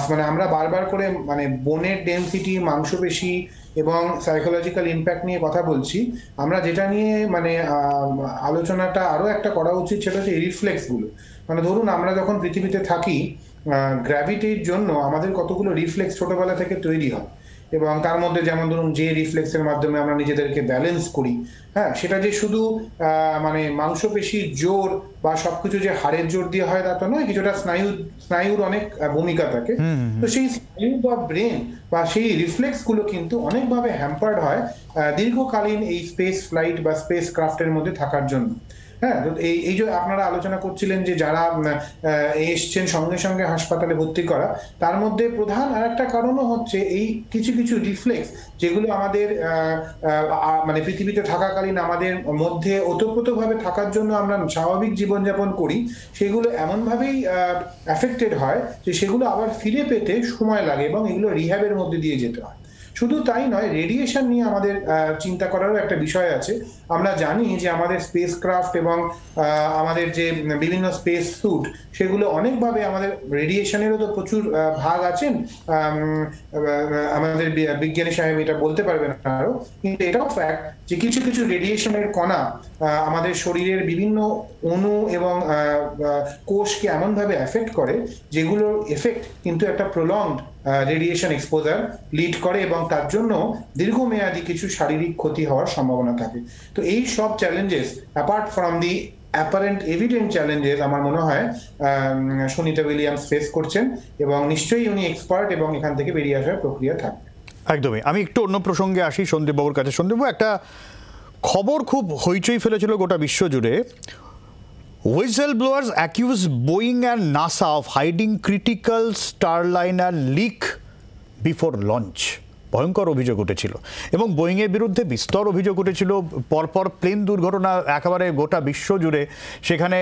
Speaker 3: মানে আমরা বারবার করে মানে বোনের ডেনসিটি, মাংসপেশি এবং সাইকোলজিক্যাল ইম্প্যাক্ট নিয়ে কথা বলছি, আমরা যেটা নিয়ে মানে আলোচনাটা আরো একটা করা উচিত সেটা হচ্ছে রিফ্লেক্সগুলো। মানে ধরুন আমরা যখন পৃথিবীতে থাকি, গ্র্যাভিটির জন্য আমাদের কতগুলো রিফ্লেক্স ছোটবেলা থেকে তৈরি হয়, এবং তার মধ্যে যেমন ধরুন যে রিফ্লেক্সের মাধ্যমে আমরা নিজেদেরকে ব্যালেন্স করি, হ্যাঁ, সেটা যে শুধু মানে মাংসপেশির জোর বা সবকিছু যে হাড়ের জোর দিয়ে হয় তা তো নয়, কিছুটা স্নায়ুর অনেক ভূমিকা থাকে। তো সেই স্নায়ু বা ব্রেন বা সেই রিফ্লেক্স গুলো কিন্তু অনেকভাবে হ্যাম্পার্ড হয় দীর্ঘকালীন এই স্পেস ফ্লাইট বা স্পেস ক্রাফটের মধ্যে থাকার জন্য। হ্যাঁ, তো এই যে আপনারা আলোচনা করছিলেন যে যারা এসছেন সঙ্গে সঙ্গে হাসপাতালে ভর্তি করা, তার মধ্যে প্রধান আর একটা কারণও হচ্ছে এই কিছু কিছু রিফ্লেক্স যেগুলো আমাদের মানে পৃথিবীতে থাকাকালীন আমাদের মধ্যে ওতপ্রোতভাবে থাকার জন্য আমরা স্বাভাবিক জীবনযাপন করি, সেগুলো এমনভাবেই অ্যাফেক্টেড হয় যে সেগুলো আবার ফিরে পেতে সময় লাগে এবং এগুলো রিহ্যাবের মধ্যে দিয়ে যেতে হয়। শুধু তাই নয়, রেডিয়েশন নিয়ে আমাদের চিন্তা করারও একটা বিষয় আছে। আমরা জানি যে আমাদের স্পেস ক্রাফট এবং আমাদের যে বিভিন্ন স্পেস স্যুট, সেগুলো অনেকভাবে আমাদের রেডিয়েশনেরও তো প্রচুর ভাগ আছেন। আমাদের বিজ্ঞানী সাহেব এটা বলতে পারবেন আরো, কিন্তু এটাও ফ্যাক্ট যে কিছু কিছু রেডিয়েশনের কণা আমাদের শরীরের বিভিন্ন অণু এবং কোষকে এমনভাবে এফেক্ট করে, যেগুলোর এফেক্ট কিন্তু একটা প্রলংড রেডিয়েশন এক্সপোজার লিড করে, এবং তার জন্য দীর্ঘমেয়াদী কিছু শারীরিক ক্ষতি হওয়ার সম্ভাবনা থাকে। তো এই সব challenges, apart from the apparent evident challenges, আমার মনে হয় সুনিতা উইলিয়ামস ফেস করছেন, এবং নিশ্চয়ই উনি এক্সপার্ট এবং এখান থেকে বেরিয়ে আসার প্রক্রিয়া থাকবে।
Speaker 1: একদমই। আমি একটু অন্য প্রসঙ্গে আসি, সন্দীপবাবুর কাছে। সন্দীপবাবু, একটা খবর খুব হইচই ফেলেছিল গোটা বিশ্ব জুড়ে। Whistleblowers accuse Boeing and NASA of hiding critical Starliner leak before launch. ভয়ঙ্কর অভিযোগ উঠেছিল এবং বোয়িংয়ের বিরুদ্ধে বিস্তর অভিযোগ উঠেছিল। পরপর প্লেন দুর্ঘটনা একেবারে গোটা বিশ্ব জুড়ে, সেখানে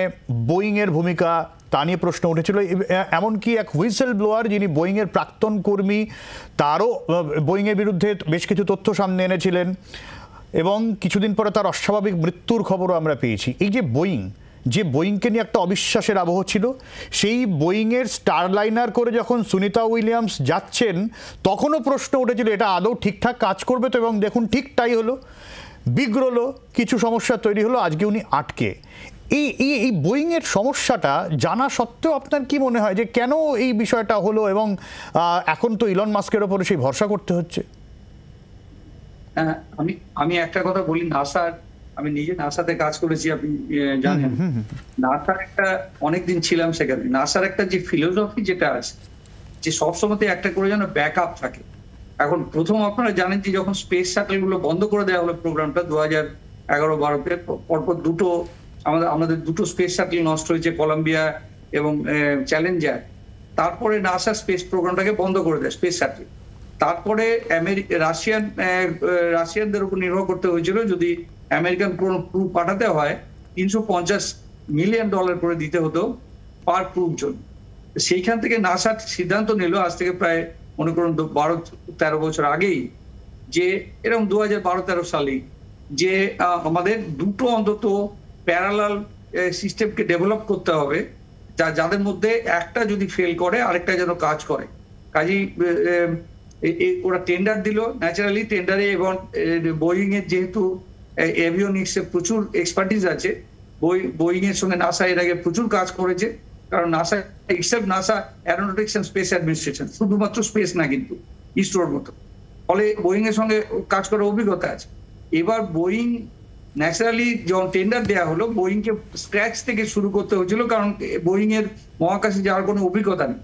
Speaker 1: বোয়িংয়ের ভূমিকা তা নিয়ে প্রশ্ন উঠেছিল। এমনকি এক হুইসেল ব্লোয়ার, যিনি বোয়িংয়ের প্রাক্তন কর্মী, তারও বোয়িংয়ের বিরুদ্ধে বেশ কিছু তথ্য সামনে এনেছিলেন, এবং কিছুদিন পরে তার অস্বাভাবিক মৃত্যুর খবরও আমরা পেয়েছি। এই যে বোয়িংকে নিয়ে একটা অবিশ্বাসের আবহ ছিল, সেই বোয়িংয়ের স্টারলাইনার করে যখন সুনিতা উইলিয়ামস যাচ্ছেন, তখনও প্রশ্ন উঠেছিল এটা আদৌ ঠিকঠাক কাজ করবে তো, এবং দেখুন ঠিক তাই হলো। বিগড়লো, কিছু সমস্যা তৈরি হলো, আজকে উনি আটকে। এই বোয়িংয়ের সমস্যাটা জানা সত্ত্বেও আপনার কি মনে হয় যে কেন এই বিষয়টা হলো, এবং এখন তো ইলন মাস্কের ওপরে সেই ভরসা করতে হচ্ছে?
Speaker 2: আমি একটা কথা বলি, নাসার, আমি নিজে নাসাতে কাজ করেছি, আপনি জানেন। নাসার একটা অনেকদিন ছিলাম সেখানে। নাসার একটা যে ফিলোসফি যেটা আছে, যে সবসময় একটা করে যেন ব্যাকআপ থাকে। এখন প্রথম আপনারা জানেন যে যখন স্পেস শাটল গুলো বন্ধ করে দেওয়া হলো প্রোগ্রামটা 2011-12-তে, পরপর আমাদের দুটো স্পেস শাটল নষ্ট হয়েছে, কলম্বিয়া এবং চ্যালেঞ্জার। তারপরে নাসা স্পেস প্রোগ্রামটাকে বন্ধ করে দেয়, স্পেস শাটল। তারপরে রাশিয়ানদের উপর নির্ভর করতে হয়েছিল, যদি আমেরিকান কোন ক্রু পাঠাতে হয় $350 মিলিয়ন করে দিতে হতো পার ক্রুর জন্য। সেইখান থেকে নাসা সিদ্ধান্ত নিল আজ থেকে প্রায় মনে করুন 12-13 বছর আগেই, যে এরকম 2012-13 সালেই, যে আমাদের দুটো অন্তত প্যারালাল সিস্টেমকে ডেভেলপ করতে হবে, যাদের মধ্যে একটা যদি ফেল করে আরেকটা যেন কাজ করে। কাজেই ওরা টেন্ডার দিল। ন্যাচারালি টেন্ডারে, এবং বোয়িং এর যেহেতু এভিওনিক্সে প্রচুর এক্সপার্টিস আছে, বোয়িং এর সঙ্গে নাসা এর আগে প্রচুর কাজ করেছে, কারণ NASA aeronautics and space administration, শুধুমাত্র স্পেস না, কিন্তু ইসরোর মতো। ফলে বোয়িং এর সঙ্গে কাজ করার অভিজ্ঞতা আছে। এবার বোয়িং ন্যাচারালি যখন টেন্ডার দেওয়া হলো, বোয়িং কে স্ক্র্যাচ থেকে শুরু করতে হয়েছিল, কারণ বোয়িং এর মহাকাশে যাওয়ার কোনো অভিজ্ঞতা নেই।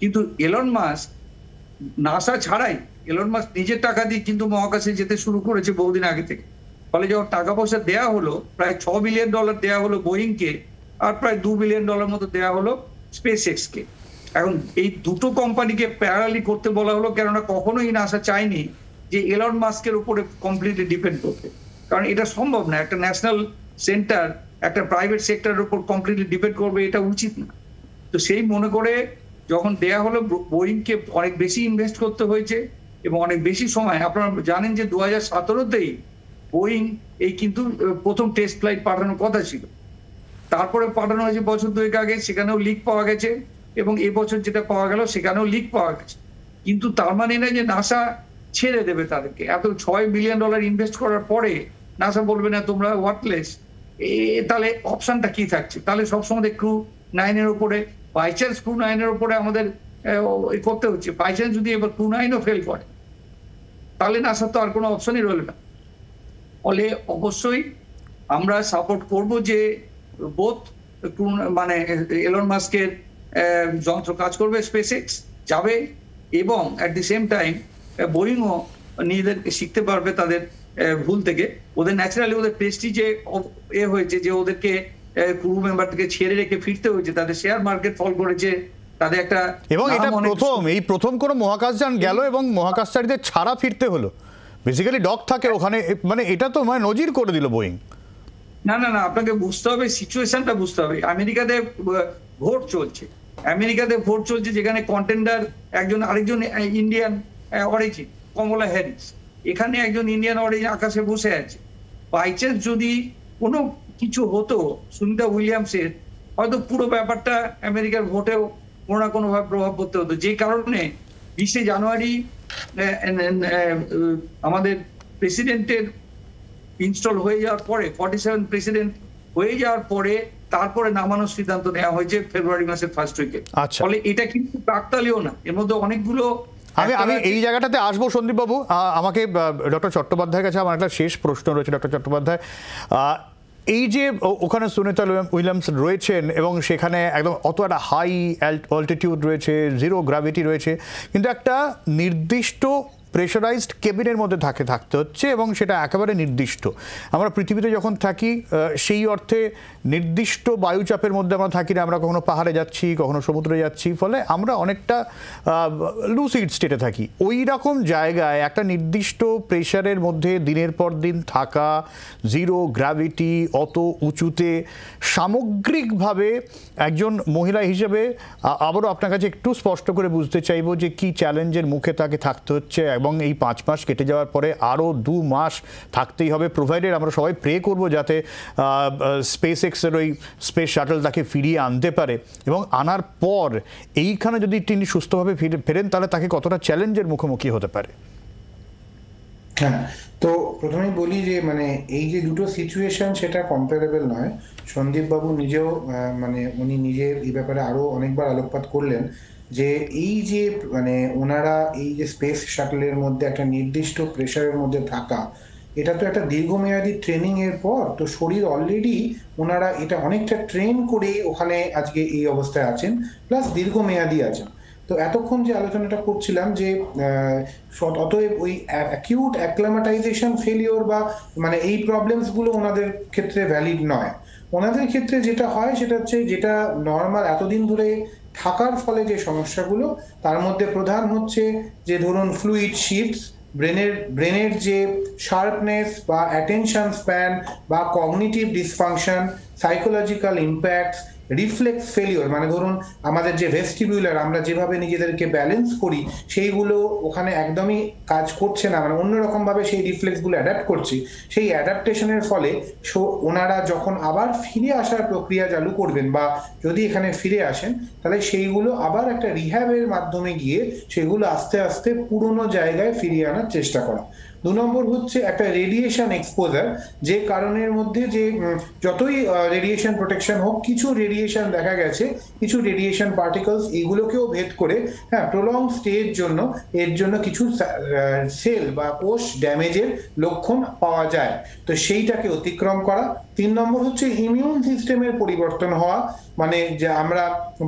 Speaker 2: কিন্তু এলন মাস্ক, নাসা ছাড়াই এলন মাস্ক নিজের টাকা দিয়ে কিন্তু মহাকাশে যেতে শুরু করেছে বহুদিন আগে থেকে। ফলে যখন টাকা পয়সা দেওয়া হলো, প্রায় $6 বিলিয়ন দেওয়া হলো বোয়িংকে, আর প্রায় $2 বিলিয়ন মতো দেওয়া হলো স্পেস এক্সকে। এখন এই দুটো কোম্পানিকে প্যারালি করতে বলা হলো, কেননা কখনোই নাসা চায়নি যে এলন মাস্কের উপরে কমপ্লিটলি ডিপেন্ড করতে, কারণ এটা সম্ভব না। একটা ন্যাশনাল সেন্টার একটা প্রাইভেট সেক্টরের উপর কমপ্লিটলি ডিপেন্ড করবে, এটা উচিত না। তো সেই মনে করে যখন দেয়া হলো, বোয়িংকে অনেক বেশি ইনভেস্ট করতে হয়েছে এবং অনেক বেশি সময়। আপনারা জানেন যে 2017-তেই বোয়িং এই কিন্তু প্রথম টেস্ট ফ্লাইট পাঠানোর কথা ছিল, তারপরে পাঠানো হয়েছে বছর 2 আগে, সেখানেও লিক পাওয়া গেছে, এবং এবছর যেটা পাওয়া গেল সেখানেও লিক পাওয়া গেছে। কিন্তু তার মানে না যে নাসা ছেড়ে দেবে তাদেরকে। এত $6 বিলিয়ন ইনভেস্ট করার পরে নাসা বলবে না তোমরা ওয়ার্থলেস, তাহলে অপশনটা কি থাকছে? তাহলে সবসময় ক্রু 9 এর উপরে, বাই চান্স ক্রু 9 এর উপরে আমাদের করতে হচ্ছে। বাই চান্স যদি এবার ক্রু 9ও ফেল করে, তাহলে নাসার তো আর কোনো অপশনই রইল না। ফলে অবশ্যই আমরা সাপোর্ট করব যে বোথ মানে এলন মাস্কের যন্ত্র কাজ করবে, স্পেস এক্স যাবে, এবং অ্যাট দি সেম টাইম বোয়িংও নিজেদেরকে শিখতে পারবে তাদের ভুল থেকে। ওদের ন্যাচারালি ওদের প্রেস্টিজে হয়েছে যে ওদেরকে ক্রু মেম্বারকে ছেড়ে রেখে ফিরতে হয়েছে, তাদের শেয়ার মার্কেট ফল করেছে, তাদের একটা,
Speaker 1: এবং এটা প্রথম কোনো মহাকাশযান গেল এবং মহাকাশচারীদের ছাড়া ফিরতে হলো। বেসিক্যালি ডক থাকে ওখানে, মানে এটা তো মানে নজির করে দিল বোয়িং।
Speaker 2: না, আপনাকে বুঝতে হবে, সিচুয়েশনটা বুঝতে হবে। আমেরিকাতে ভোট চলছে, যেখানে কন্টেন্ডার একজন আরেকজন ইন্ডিয়ান অরিজিন। কমলা হ্যারিস, এখানে একজন ইন্ডিয়ান অরিজিন আকাশে বসে আছে। বাই চান্স যদি কোনো কিছু হতো সুনিতা উইলিয়ামসের, হয়তো পুরো ব্যাপারটা আমেরিকার ভোটেও কোনো না কোনো ভাবে প্রভাব পড়তে হতো। যে কারণে 20শে জানুয়ারি আমাদের প্রেসিডেন্টের ইনস্টল হয়ে যাওয়ার পরে, 47 প্রেসিডেন্ট হয়ে যাওয়ার পরে তারপরে নামানোর সিদ্ধান্ত নেওয়া হয়েছে ফেব্রুয়ারি মাসের ফার্স্ট উইকে। ফলে এটা কিন্তু কাকতালীয় না, এর মধ্যে অনেকগুলো।
Speaker 1: আমি এই জায়গাটাতে আসবো সন্দীপ বাবু। আমাকে ডক্টর চট্টোপাধ্যায়ের কাছে আমার একটা শেষ প্রশ্ন রয়েছে। ডক্টর চট্টোপাধ্যায়, এই যে ওখানে সুনিতা উইলিয়ামস রয়েছেন এবং সেখানে একদম অত একটা হাই অল্টিটিউড রয়েছে, জিরো গ্র্যাভিটি রয়েছে, কিন্তু একটা নির্দিষ্ট প্রেশারাইজড কেবিনের মধ্যে থাকতে হচ্ছে এবং সেটা একেবারে নির্দিষ্ট। আমরা পৃথিবীতে যখন থাকি সেই অর্থে নির্দিষ্ট বায়ুচাপের মধ্যে আমরা থাকি না। আমরা কখনো পাহাড়ে যাচ্ছি, কখনো সমুদ্রে যাচ্ছি, ফলে আমরা অনেকটা লুসিড স্টেটে থাকি। ওই রকম জায়গায় একটা নির্দিষ্ট প্রেশারের মধ্যে দিনের পর দিন থাকা, জিরো গ্র্যাভিটি, অত উঁচুতে, সামগ্রিকভাবে একজন মহিলা হিসেবে আবারও আপনার কাছে একটু স্পষ্ট করে বুঝতে চাইবো যে কী চ্যালেঞ্জের মুখে তাকে থাকতে হচ্ছে এবং এই 5 মাস কেটে যাওয়ার পরে আরও 2 মাস থাকতেই হবে, প্রোভাইডেড আমরা সবাই প্রে করব যাতে স্পেস এক্সের ওই স্পেস শাটল তাকে ফিরিয়ে আনতে পারে, এবং আনার পর এইখানে যদি তিনি সুস্থভাবে ফেরেন তাহলে তাকে কতটা চ্যালেঞ্জের মুখোমুখি হতে পারে।
Speaker 3: হ্যাঁ, তো প্রথমেই বলি যে মানে এই যে দুটো সিচুয়েশন সেটা কম্পারেবল নয়। সন্দীপ বাবু নিজেও মানে উনি নিজে এই ব্যাপারে আরো অনেকবার আলোকপাত করলেন যে এই যে মানে ওনারা এই যে স্পেস শাটলের মধ্যে একটা নির্দিষ্ট প্রেশারের মধ্যে থাকা, এটা তো একটা দীর্ঘমেয়াদী ট্রেনিং এর পর, তো শরীর অলরেডি ওনারা এটা অনেকটা ট্রেন করে ওখানে আজকে এই অবস্থায় আছেন, প্লাস দীর্ঘমেয়াদী আছেন। তো এতক্ষণ যে আলোচনাটা করছিলাম যে অতএব ওই অ্যাকিউট অ্যাক্লামাটাইজেশন ফেলিওর বা মানে এই প্রবলেমস গুলো ওনাদের ক্ষেত্রে ভ্যালিড নয়। ওনাদের ক্ষেত্রে যেটা হয় সেটা হচ্ছে যেটা নর্মাল এতদিন ধরে থাকার ফলে যে সমস্যাগুলো, তার মধ্যে প্রধান হচ্ছে যে ধরুন ফ্লুইড শিফটস, ব্রেনের যে শার্পনেস বা অ্যাটেনশন স্প্যান বা cognitive dysfunction, psychological impacts, reflex failure, মানে ধরুন আমাদের যে ভেস্টিবিউলার, আমরা যেভাবে নিজেদেরকে ব্যালেন্স করি সেইগুলো ওখানে একদমই কাজ করছে না, মানে অন্যরকম ভাবে সেই রিফ্লেক্সগুলো অ্যাডাপ্ট করছে। সেই অ্যাডাপ্টেশনের ফলে ওনারা যখন আবার ফিরে আসার প্রক্রিয়া চালু করবেন বা যদি এখানে ফিরে আসেন, তাহলে সেইগুলো আবার একটা রিহ্যাবের মাধ্যমে গিয়ে সেগুলো আস্তে আস্তে পুরোনো জায়গায় ফিরিয়ে আনার চেষ্টা করা। 2 নম্বর হচ্ছে একটা রেডিয়েশন এক্সপোজার, যে কারণের মধ্যে যে যতই রেডিয়েশন প্রোটেকশন হোক, কিছু রেডিয়েশন দেখা গেছে, কিছু রেডিয়েশন পার্টিকলস এগুলোকেও ভেদ করে প্রলং স্টেজ জন্য এর জন্য কিছু সেল বা কোষ ড্যামেজের লক্ষণ পাওয়া যায়, তো সেইটাকে অতিক্রম করা। 3 নম্বর হচ্ছে ইমিউন সিস্টেমের পরিবর্তন হওয়া, মানে যে আমরা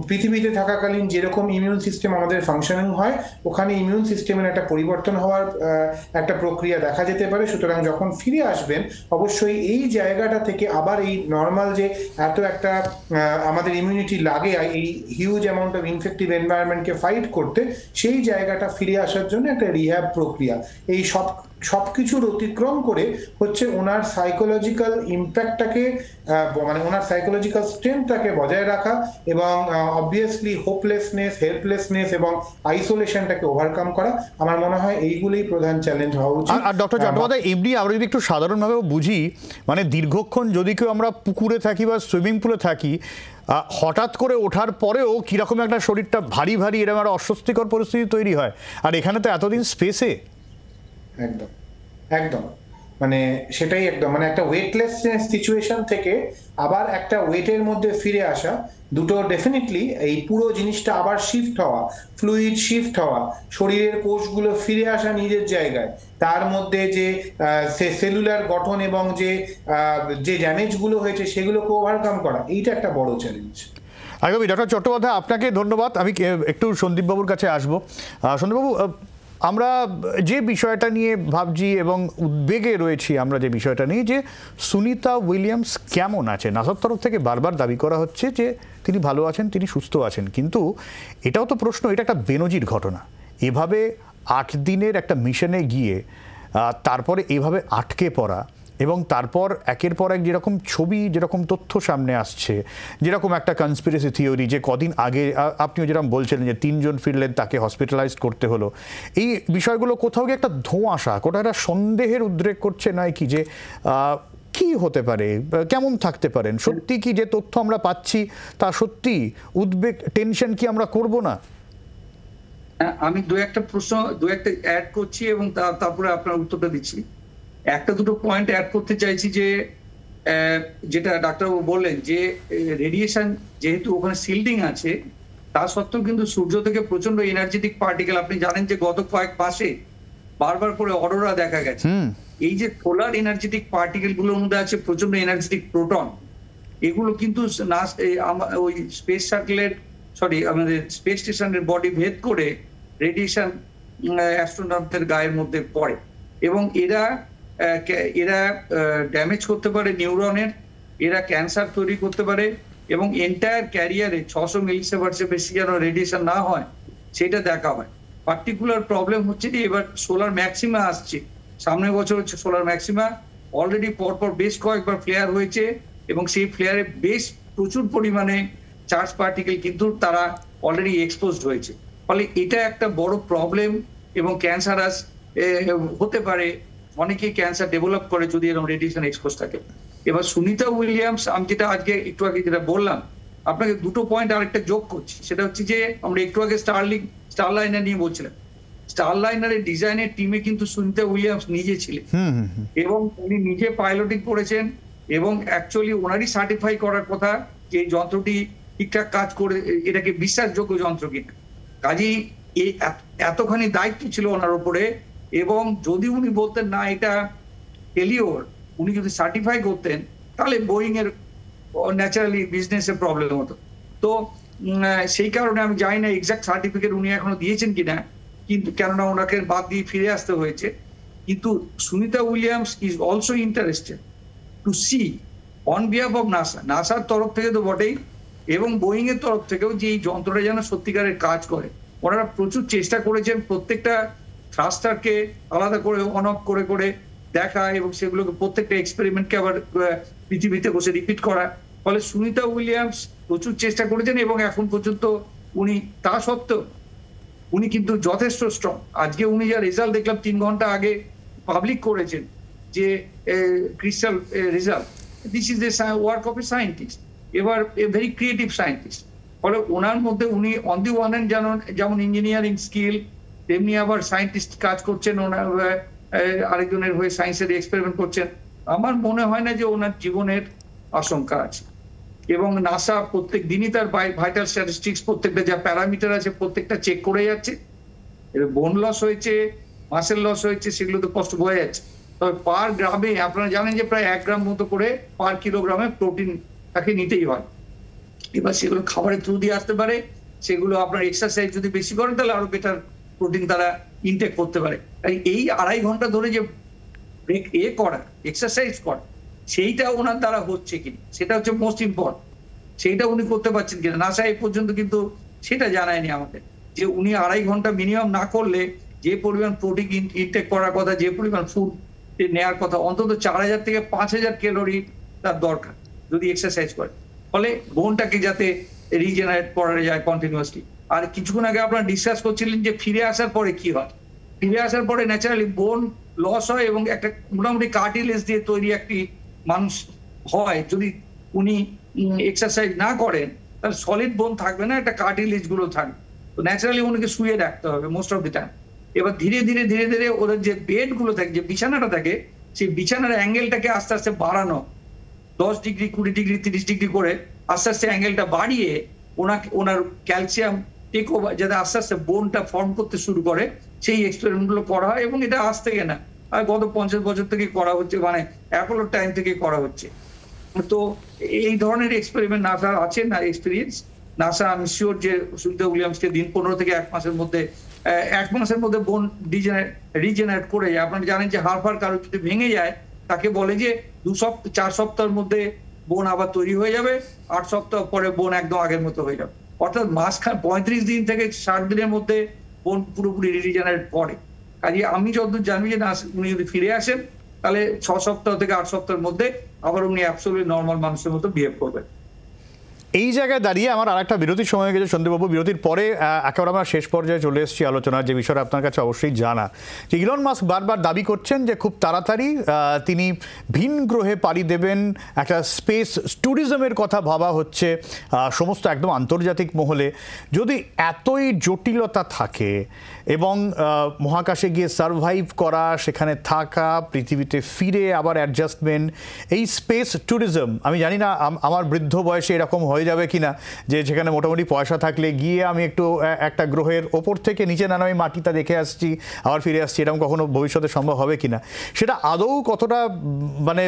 Speaker 3: পৃথিবীতে থাকাকালীন যেরকম ইমিউন সিস্টেম আমাদের ফাংশনিং হয়, ওখানে ইমিউন সিস্টেমের একটা পরিবর্তন হওয়ার একটা প্রক্রিয়া দেখা যেতে পারে। সুতরাং যখন ফিরে আসবেন অবশ্যই এই জায়গাটা থেকে আবার এই নর্মাল যে এত একটা আমাদের ইমিউনিটি লাগে এই হিউজ অ্যামাউন্ট অফ ইনফেক্টিভ এনভায়রনমেন্টকে ফাইট করতে, সেই জায়গাটা ফিরে আসার জন্য একটা রিহ্যাব প্রক্রিয়া। এই সবকিছুর অতিক্রম করে হচ্ছে ওনার সাইকোলজিক্যাল ইম্প্যাক্টটাকে মানে ওনার সাইকোলজিক্যাল স্ট্রেংথটাকে বজায় রাখা এবং অবভিয়াসলি হোপলেসনেস, হেল্পলেসনেস এবং আইসোলেশনটাকে ওভারকাম করা। আমার মনে হয় এইগুলোই প্রধান চ্যালেঞ্জ হওয়া উচিত।
Speaker 1: আর ডক্টর চট্টোপাধ্যায়, এমনি আমরা যদি একটু সাধারণভাবে বুঝি, মানে দীর্ঘক্ষণ যদি কেউ আমরা পুকুরে থাকি বা সুইমিং পুলে থাকি, হঠাৎ করে ওঠার পরেও কিরকম একটা শরীরটা ভারী ভারী এরকম একটা অস্বস্তিকর পরিস্থিতি তৈরি হয়, আর এখানে তো এতদিন স্পেসে
Speaker 3: একদম একদম মানে সেটাই একদম মানে একটা ওয়েটলেস সিচুয়েশন থেকে আবার একটা ওয়েটের মধ্যে ফিরে আসা, দুটো ডেফিনেটলি এই পুরো জিনিসটা আবার শিফট হওয়া, ফ্লুইড শিফট হওয়া, শরীরের কোষগুলো ফিরে আসা নিজের জায়গায়, তার মধ্যে যে সেলুলার গঠন এবং যে ড্যামেজগুলো হয়েছে সেগুলোকে ওভারকাম করা, এইটা একটা বড় চ্যালেঞ্জ।
Speaker 1: একদমই। ডক্টর চট্টোপাধ্যায়, আপনাকে ধন্যবাদ। আমি একটু সন্দীপবাবুর কাছে আসবো। সন্দীপবাবু, আমরা যে বিষয়টা নিয়ে ভাবছি এবং উদ্বেগে রয়েছি, আমরা যে বিষয়টা নিয়ে যে সুনিতা উইলিয়ামস কেমন আছে, নাসার তরফ থেকে বারবার দাবি করা হচ্ছে যে তিনি ভালো আছেন, তিনি সুস্থ আছেন, কিন্তু এটাও তো প্রশ্ন, এটা একটা বেনজির ঘটনা। এভাবে 8 দিনের একটা মিশনে গিয়ে তারপরে এভাবে আটকে পড়া, এবং তারপর একের পর এক যেরকম ছবি, যেরকম তথ্য সামনে আসছে, যেরকম একটা কনস্পিরেসি থিওরি যে কদিন আগে আপনিও যেরকম বলছিলেন যে 3 জন ফিরলেন, তাকে হসপিটালাইজ করতে হলো, এই বিষয়গুলো কোথাও গিয়ে একটা ধোঁয়াশা, কোথাও একটা সন্দেহের উদ্রেক করছে নয় কি, যে কি হতে পারে, কেমন থাকতে পারেন, সত্যি কি যে তথ্য আমরা পাচ্ছি তা সত্যি উদ্বেগ, টেনশন কি আমরা করব না?
Speaker 2: আমি দু একটা অ্যাড করছি এবং তারপরে আপনার উত্তরটা দিচ্ছি। একটা দুটো পয়েন্ট অ্যাড করতে চাইছি যে যেটা ডাক্তারবাবু বললেন যে রেডিয়েশন যেহেতু ওখানে শিল্ডিং আছে, তা সত্ত্বেও কিন্তু সূর্য থেকে প্রচন্ড এনার্জেটিক পার্টিকেল, আপনি জানেন যে গত কয়েক মাসে বারবার করে অরোরা দেখা গেছে। এই যে সোলার এনার্জেটিক পার্টিকেল গুলোর মধ্যে আছে প্রচন্ড এনার্জেটিক প্রোটন, এগুলো কিন্তু ওই স্পেস সার্কেলের আমাদের স্পেস স্টেশনের বডি ভেদ করে রেডিয়েশন অ্যাস্ট্রোনটদের গায়ের মধ্যে পড়ে এবং এরা ড্যামেজ করতে পারে নিউরনের, এরা ক্যান্সার তৈরি করতে পারে এবং এন্টায়ার ক্যারিয়ারে 600 মিলিসিভার্টসের বেশি যেন রেডিয়েশন না হয় সেটা দেখা হয়। পার্টিকুলার প্রবলেম হচ্ছে যে এবার সোলার ম্যাক্সিমা আসছে, সামনের বছর হচ্ছে সোলার ম্যাক্সিমা, অলরেডি পরপর বেশ কয়েকবার ফ্লেয়ার হয়েছে এবং সেই ফ্লেয়ারে বেশ প্রচুর পরিমাণে চার্জ পার্টিকেল কিন্তু তারা অলরেডি এক্সপোজড হয়েছে। ফলে এটা একটা বড় প্রবলেম এবং ক্যান্সারাস হতে পারে, অনেকেই ক্যান্সার ডেভেলপ করে যদি এরকম রেডিয়েশন এক্সপোজ থাকে। এবার সুনিতা উইলিয়ামস, আমি যেটা আজকে একটু আগে যেটা বললাম, আপনাকে দুটো পয়েন্ট আরেকটা যোগ করছি, সেটা হচ্ছে যে আমরা একটু আগে স্টারলাইনার নিয়ে বলছিলাম। স্টারলাইনারের ডিজাইনের টিমে কিন্তু সুনিতা উইলিয়ামস নিজে ছিলেন এবং উনি নিজে পাইলটিং করেছেন এবং অ্যাকচুয়ালি ওনারই সার্টিফাই করার কথা যে যন্ত্রটি ঠিকঠাক কাজ করে, এটাকে বিশ্বাসযোগ্য যন্ত্র কিনা। কাজেই এতখানি দায়িত্ব ছিল ওনার উপরে এবং যদি উনি বলতেন না এটা ফেলিওর, উনি যদি সার্টিফাই করতেন তাহলে বোয়িং এর ন্যাচারালি বিজনেসের প্রবলেম হতো। তো সেই কারণে আমি জানি না এক্সাক্ট সার্টিফিকেট উনি এখনো দিয়েছেন কিনা, কিন্তু কেননা ওনাকে বাদ দিয়ে ফিরে আসতে হয়েছে। কিন্তু Sunita Williams is also interested to see on behalf of নাসার তরফ থেকে তো বটেই এবং বোয়িং এর তরফ থেকেও যে এই যন্ত্রটা যেন সত্যিকারের কাজ করে। ওনারা প্রচুর চেষ্টা করেছেন প্রত্যেকটা থ্রাস্টারকে আলাদা করে অন অফ করে করে দেখা এবং সেগুলোকে প্রত্যেকটা এক্সপেরিমেন্টকে আবার পৃথিবীতে বসে রিপিট করা। ফলে সুনিতা উইলিয়ামস প্রচুর চেষ্টা করেছেন এবং এখন পর্যন্ত উনি তা সত্ত্বেও উনি কিন্তু যথেষ্ট স্ট্রং। আজকে উনি যা রেজাল্ট দেখলাম 3 ঘন্টা আগে পাবলিক করেছেন যে crystal result, this is the work of A scientist, এবার এ ভেরি ক্রিয়েটিভ সায়েন্টিস্ট। ফলে ওনার মধ্যে উনি অন দি ওয়ান হ্যান্ড যেমন ইঞ্জিনিয়ারিং স্কিল, তেমনি আবার সায়েন্টিস্ট কাজ করছেন, ওনার আরেকজনের হয়ে সায়েন্সের এক্সপেরিমেন্ট করছেন। আমার মনে হয় না যে ওনার জীবনের আশঙ্কা আছে এবং নাসা প্রত্যেক দিনই তার ভাইটাল স্ট্যাটিস্টিক্স প্রত্যেকটা যা প্যারামিটার আছে প্রত্যেকটা চেক করে যাচ্ছে। বোন লস হয়েছে, মাসেল লস হয়েছে, সেগুলো তো কষ্ট বোঝা যাচ্ছে। তবে পার গ্রামে আপনারা জানেন যে প্রায় 1 গ্রাম মতো করে পার কিলোগ্রামে প্রোটিন তাকে নিতেই হয়। এবার সেগুলো খাবারের থ্রু দিয়ে আসতে পারে, সেগুলো আপনার এক্সারসাইজ যদি বেশি করেন তাহলে আরো বেটার প্রোটিন তারা ইনটেক করতে পারে। এই 2.5 ঘন্টা ধরে যে করা এক্সারসাইজ করা সেইটা ওনার দ্বারা হচ্ছে কিনা সেটা হচ্ছে মোস্ট ইম্পর্টেন্ট, সেইটা উনি করতে পারছেন কিনা। নাসা এই পর্যন্ত কিন্তু সেটা জানায়নি আমাদের যে উনি 2.5 ঘন্টা মিনিমাম না করলে যে পরিমাণ প্রোটিন ইনটেক করার কথা, যে পরিমাণ ফুড নেওয়ার কথা, অন্তত 4000 থেকে 5000 ক্যালোরি তার দরকার যদি এক্সারসাইজ করে। ফলে বোনটাকে যাতে রিজেনারেট করা যায় কন্টিনিউয়াসলি। আর কিছুক্ষণ আগে আপনারা ডিসকাস করছিলেন যে ফিরে আসার পরে কি হয়। ফিরে আসার পরে ন্যাচারালি বোন লস হয় এবং একটা মোটামুটি কার্টিলেজ দিয়ে তৈরি একটি মানুষ হয়। যদি উনি এক্সারসাইজ না করেন তাহলে সলিড বোন থাকবে না, একটা কার্টিলেজ গুলো থাকবে। তো ন্যাচারালি উনাকে শুয়ে রাখতে হবে মোস্ট অফ দি টাইম। এবার ধীরে ধীরে ধীরে ধীরে ওদের যে বেড গুলো থাকে, যে বিছানাটা থাকে, সেই বিছানার অ্যাঙ্গেলটাকে আস্তে আস্তে বাড়ানো, 10 ডিগ্রি 20 ডিগ্রি 30 ডিগ্রি করে আস্তে আস্তে অ্যাঙ্গেলটা বাড়িয়ে ওনার ক্যালসিয়াম টেক ওভার যাতে আস্তে আস্তে বোনটা ফর্ম করতে শুরু করে, সেই এক্সপেরিমেন্ট গুলো করা হয় এবং এটা আজ থেকে না, গত 50 বছর থেকে করা হচ্ছে, মানে অ্যাপোলোর টাইম থেকে করা হচ্ছে। তো এই ধরনের এক্সপেরিমেন্ট নাসার আছে না এক্সপিরিয়েন্স। নাসা আমি শিওর যে সুনিতা উইলিয়ামসকে দিন 15 থেকে 1 মাসের মধ্যে বোন রিজেনারেট করে যায়। আপনারা জানেন যে হাড় কারো যদি ভেঙে যায় তাকে বলে যে 4 সপ্তাহের মধ্যে বোন আবার তৈরি হয়ে যাবে, 8 সপ্তাহ পরে বোন একদম আগের মতো হয়ে যাবে। অর্থাৎ মাঝখানে 35 দিন থেকে 60 দিনের মধ্যে বোন পুরোপুরি রিজেনারেট করে। কাজে আমি যতদূর জানি যে উনি যদি ফিরে আসেন তাহলে 6 সপ্তাহ থেকে 8 সপ্তাহের মধ্যে আবার উনি অ্যাবসলিউটলি নর্মাল মানুষের মতো বিহেভ করবেন।
Speaker 1: এই জায়গায় দাঁড়িয়ে আমার আর একটা বিরতির সময় হয়ে গেছে সন্দীপবাবু। বিরতির পরে একেবারে আমরা শেষ পর্যায়ে চলে এসেছি আলোচনার, যে বিষয়টা আপনার কাছে অবশ্যই জানা, যে ইলন মাস্ক বারবার দাবি করছেন যে খুব তাড়াতাড়ি তিনি ভিন গ্রহে পাড়ি দেবেন। একটা স্পেস ট্যুরিজমের কথা ভাবা হচ্ছে সমস্ত একদম আন্তর্জাতিক মহলে। যদি এতই জটিলতা থাকে এবং মহাকাশে গিয়ে সারভাইভ করা, সেখানে থাকা, পৃথিবীতে ফিরে আবার অ্যাডজাস্টমেন্ট, এই স্পেস ট্যুরিজম, আমি জানি না আমার বৃদ্ধ বয়সে এরকম হয়ে যাবে কিনা যে যেখানে মোটামুটি পয়সা থাকলে গিয়ে আমি একটু একটা গ্রহের ওপর থেকে নিচে নামে মাটিটা দেখে আসছি আবার ফিরে আসছি, এরকম কখনো ভবিষ্যতে সম্ভব হবে কিনা, সেটা আদৌ কতটা মানে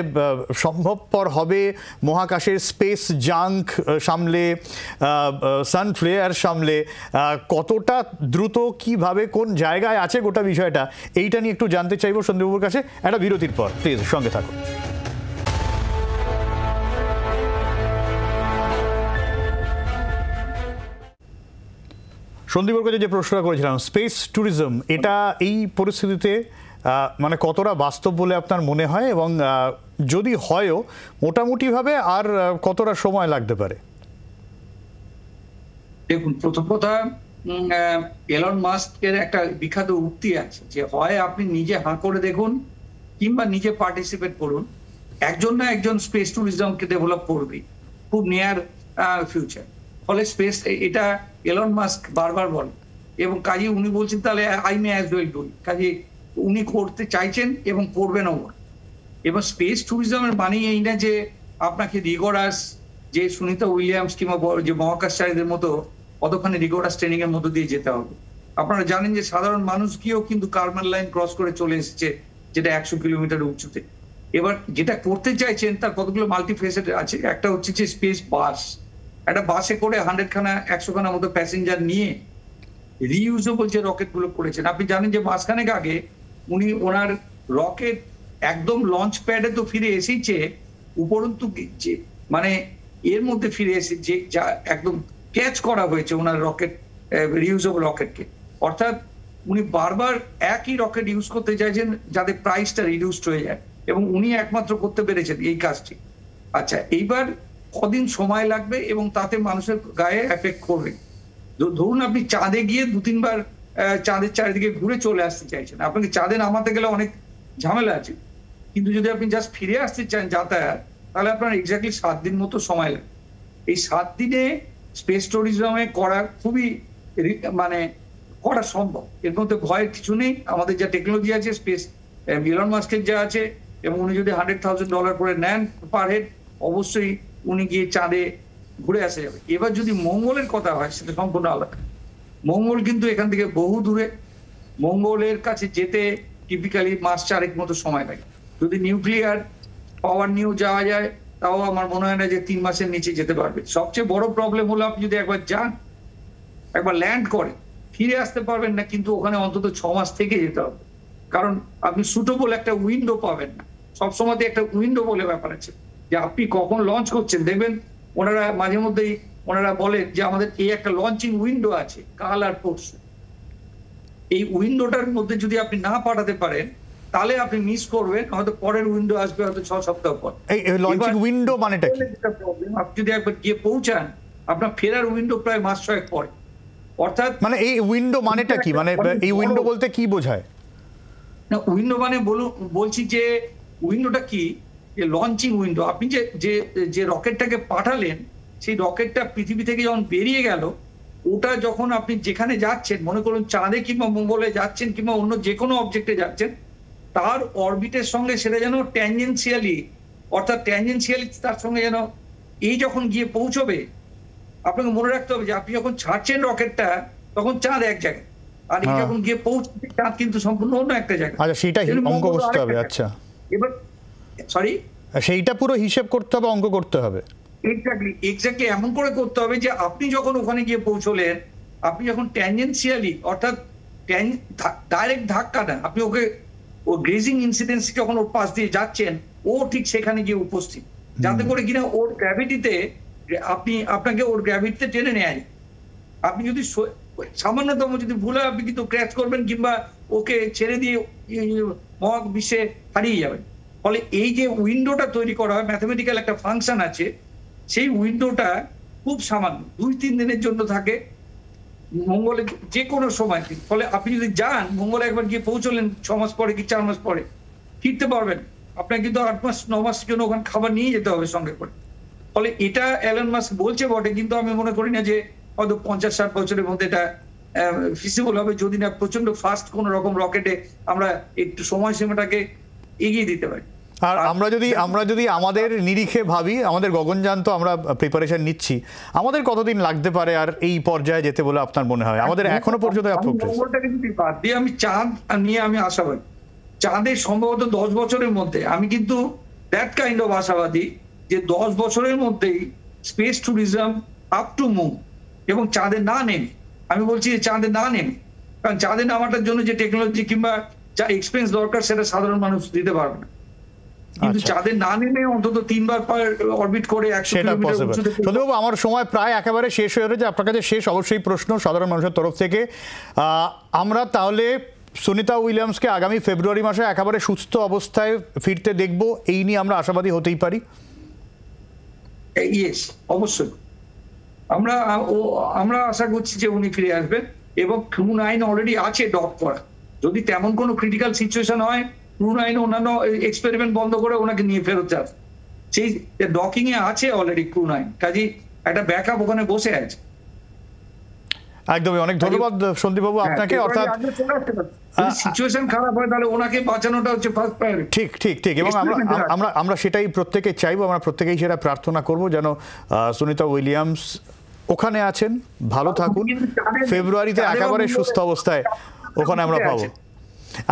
Speaker 1: সম্ভবপর হবে মহাকাশের স্পেস জাঙ্ক সামলে, সান ফ্লেয়ার সামলে, কতটা দ্রুত কিভাবে কোন জায়গায় আছে গোটা বিষয়টা, এইটা নিয়ে একটু জানতে চাইবো সন্দীপবাবুর কাছে একটা বিরতির পর। প্লিজ সঙ্গে থাকুন। সন্দীপের কাছে যে প্রশ্নটা করেছিলাম, স্পেস ট্যুরিজম, এটা এই পরিস্থিতিতে মানে কতটা বাস্তব বলে আপনার মনে হয়, এবং যদি হয়ও মোটামুটিভাবে আর কতটা সময় লাগতে পারে?
Speaker 2: দেখুন, প্রথম কথা, এলন মাস্কের একটা বিখ্যাত উক্তি আছে যে হয় আপনি নিজে হাঁ করে দেখুন কিংবা নিজে পার্টিসিপেট করুন, একজন না একজন স্পেস ট্যুরিজমকে ডেভেলপ করবে খুব নিয়ার ফিউচার। ফলে স্পেস, এটা এলন মাস্ক বারবার বলেন এবং কাজে উনি বলছেন তাহলে I may as well do, কাজে উনি করতে চাইছেন এবং করবেনও। এবার স্পেস ট্যুরিজমের মানে এই না যে আপনাকে রিগোরাস, যে সুনিতা উইলিয়ামস কিংবা যে মহাকাশচারীদের মতো কতখানি রিগোরাস ট্রেনিং এর মধ্য দিয়ে যেতে হবে। আপনারা জানেন যে সাধারণ মানুষ গিয়েও কিন্তু কার্বন লাইন ক্রস করে চলে এসেছে, যেটা 100 কিলোমিটার উঁচুতে। এবার যেটা করতে চাইছেন তার কতগুলো মাল্টিফেসেড আছে। একটা হচ্ছে যে স্পেস বাস, একটা বাসে করে 100 খানা 100 খানা মতো প্যাসেঞ্জার নিয়ে রিইউজেবল যে রকেট গুলো করেছেন। আপনি জানেন যে মাসখানেক আগে উনি ওনার রকেট একদম লঞ্চ প্যাডে তো ফিরে এসেছে, উপরন্তু মানে এর মধ্যে ফিরে এসে যে যা একদম ক্যাচ করা হয়েছে ওনার রকেট, রিইউজেবল রকেটকে। অর্থাৎ উনি বারবার একই রকেট ইউজ করতে চাইছেন যাতে প্রাইসটা রিডিউসড হয়ে যায়, এবং উনি একমাত্র করতে পেরেছেন এই কাজটি। আচ্ছা, এইবার কদিন সময় লাগবে এবং তাতে মানুষের গায়ে এফেক্ট করবে। ধরুন আপনি চাঁদে গিয়ে 2-3 বার চাঁদের চারিদিকে ঘুরে চলে আসতে চাইছেন, আপনাকে চাঁদে নামাতে গেলে অনেক ঝামেলা আছে, কিন্তু যদি আপনি জাস্ট ফিরে আসতে চান যাতায়াত, তাহলে আপনার এক্স্যাক্টলি 7 দিন মতো সময় লাগবে। এই 7 দিনে স্পেস ট্যুরিজমে করা খুবই মানে করা সম্ভব, এর মধ্যে ভয়ের কিছু নেই। আমাদের যা টেকনোলজি আছে, স্পেস ইলন মাস্কের যা আছে, এবং উনি যদি $100,000 করে নেন পার হেড, অবশ্যই উনি গিয়ে চাঁদে ঘুরে আসা যাবে। এবার যদি মঙ্গলের কথা হয় সেটা সম্পূর্ণ আলাদা। মঙ্গল কিন্তু এখান থেকে বহু দূরে, মঙ্গলের কাছে যেতে টিপিক্যালি মাস 4 মতো সময় লাগে। যদি নিউক্লিয়ার পাওয়ার নিয়েও যাওয়া যায় তাও আমার মনে হয় না যে 3 মাসের নিচে যেতে পারবে। সবচেয়ে বড় প্রবলেম হলো আপনি যদি একবার যান, একবার ল্যান্ড করেন, ফিরে আসতে পারবেন না, কিন্তু ওখানে অন্তত 6 মাস থেকে যেতে হবে, কারণ আপনি সুটেবল একটা উইন্ডো পাবেন না। সবসময় একটা উইন্ডো বলে ব্যাপার আছে যে আপনি কখন লঞ্চ করছেন। দেখবেন ওনারা মাঝে মধ্যেই ওনারা বলেন যে আমাদের এই একটা লঞ্চিং উইন্ডো আছে, কাল আর পরশু। এই উইন্ডোটার মধ্যে যদি আপনি না পাঠাতে পারেন তাহলে আপনি মিস করবেন, হয়তো পরের উইন্ডো আসবে হয়তো 6 সপ্তাহ পর।
Speaker 1: এই লঞ্চিং উইন্ডো মানেটা কি?
Speaker 2: আপনি যদি একবার গিয়ে পৌঁছান, আপনার ফেরার উইন্ডো প্রায় মাস 6 পরে। অর্থাৎ
Speaker 1: মানে এই উইন্ডো মানেটা কি, মানে এই উইন্ডো বলতে কি বোঝায়?
Speaker 2: না, উইন্ডো মানে বলছি যে উইন্ডোটা কি, যে লঞ্চিং উইন্ডো। আপনি যে রকেটটাকে পাঠালেন, সেই রকেটটা পৃথিবী থেকে যখন বেরিয়ে গেল, ওটা যখন আপনি যেখানে যাচ্ছেন, মনে করুন চাঁদে কিংবা মঙ্গলে যাচ্ছেন কিংবা অন্য যে কোনো অবজেক্টে যাচ্ছেন, তার অরবিটের সঙ্গে সেটা যেন ট্যানজেন্সিয়ালি, অর্থাৎ ট্যানজেন্সিয়ালি তার সঙ্গে যেন এই যখন গিয়ে পৌঁছবে, আপনাকে মনে রাখতে হবে যে আপনি যখন ছাড়ছেন রকেটটা তখন চাঁদ এক জায়গায়, আর এই যখন গিয়ে পৌঁছবে চাঁদ কিন্তু সম্পূর্ণ অন্য একটা জায়গায়।
Speaker 1: আচ্ছা, সেটা অঙ্ক করতে হবে। আচ্ছা,
Speaker 2: এবার সরি,
Speaker 1: সেইটা পুরো হিসেব করতে হবে, অঙ্ক করতে হবে।
Speaker 2: এক্স্যাক্টলি এমন করে করতে হবে যে আপনি যখন ওখানে গিয়ে পৌঁছলেন, আপনি যখন ট্যানজেন্সিয়ালি, অর্থাৎ ডাইরেক্ট ধাক্কা না, আপনি ওকে ও গ্রেজিং ইনসিডেন্সি যখন ওর পাশ দিয়ে যাচ্ছেন, ও ঠিক সেখানে গিয়ে উপস্থিত, যাতে করে কিনা ওর গ্র্যাভিটিতে আপনাকে ওর গ্র্যাভিটিতে টেনে নেয়। আপনি যদি সামান্যতম যদি ভুল হয়, আপনি কিন্তু ক্র্যাশ করবেন কিংবা ওকে ছেড়ে দিয়ে মহাবিশ্বে হারিয়ে যাবেন। ফলে এই যে উইন্ডোটা তৈরি করা হয়, ম্যাথমেটিক্যাল একটা ফাংশন আছে, সেই উইন্ডোটা খুব সামান্য 2-3 দিনের জন্য থাকে মঙ্গলে যে কোনো সময়। ফলে আপনি যদি যান মঙ্গলে একবার গিয়ে পৌঁছলেন 6 মাস পরে কি 4 মাস পরে ফিরতে পারবেন, আপনাকে কিন্তু 8 মাস 9 মাসের জন্য ওখানে খাবার নিয়ে যেতে হবে সঙ্গে করে। ফলে এটা এলন মাস্ক বলছে বটে, কিন্তু আমি মনে করি না যে হয়তো 50-60 বছরের মধ্যে এটা ফিজিবল হবে, যদি না প্রচন্ড ফাস্ট কোন রকম রকেটে আমরা একটু সময়সীমাটাকে এগিয়ে দিতে পারি।
Speaker 1: আর আমরা যদি আমাদের নিরিখে ভাবি, আমাদের গগনযান তো আমরা প্রিপারেশন নিচ্ছি, আমাদের কতদিন লাগতে পারে আর এই পর্যায়ে যেতে বলে আপনার মনে হয়? আমাদের এখনো পর্যন্ত
Speaker 2: বাদ দিয়ে আমি চাঁদ নিয়ে আমি আশাবাদী। চাঁদের সম্ভবত 10 বছরের মধ্যে, আমি কিন্তু দ্যাট কাইন্ড অফ আশাবাদী যে 10 বছরের মধ্যেই space tourism up to moon এবং চাঁদে না নেমে, আমি বলছি যে চাঁদে না নেমে, কারণ চাঁদে নামাটার জন্য যে টেকনোলজি কিংবা যা এক্সপেন্স দরকার সেটা সাধারণ মানুষ দিতে পারবে না, কিন্তু চাঁদে না নেমে অন্তত 3 বার অরবিট করে 100
Speaker 1: কিলোমিটার। আমার সময় প্রায় একেবারে শেষ হয়ে রয়েছে, আপনার কাছে শেষ অবশ্যই প্রশ্ন সাধারণ মানুষের তরফ থেকে, আমরা তাহলে সুনিতা উইলিয়ামসকে আগামী ফেব্রুয়ারি মাসে একেবারে সুস্থ অবস্থায় ফিরতে দেখব, এই নিয়ে আমরা আশাবাদী হতেই পারি?
Speaker 2: ইয়েস, অবশ্যই আমরা আশা করছি যে উনি ফিরে আসবেন এবং ক্রু 9 অলরেডি আছে ডক করা। যদি তেমন কোনো ক্রিটিক্যাল সিচুয়েশন হয়, ক্রু 9 অন্যান্য এক্সপেরিমেন্ট বন্ধ করে ওনাকে নিয়ে ফেরত যাবে, সেই ডকিং এ আছে অলরেডি ক্রু 9, কাজে একটা ব্যাকআপ ওখানে বসে আছে।
Speaker 1: একদমই, অনেক ধন্যবাদ সন্দীপবাবু আপনাকে। অর্থাৎ
Speaker 2: সিচুয়েশন খারাপ হয় তাহলে ওনাকে বাঁচানোটা হচ্ছে ফার্স্ট প্রায়োরিটি।
Speaker 1: ঠিক এবং আমরা সেটাই প্রত্যেকে চাইবো, আমরা প্রত্যেকেই সেটা প্রার্থনা করব যেন সুনিতা উইলিয়ামস ওখানে আছেন, ভালো থাকুন, ফেব্রুয়ারিতে একেবারে সুস্থ অবস্থায় ওখানে আমরা পাবো।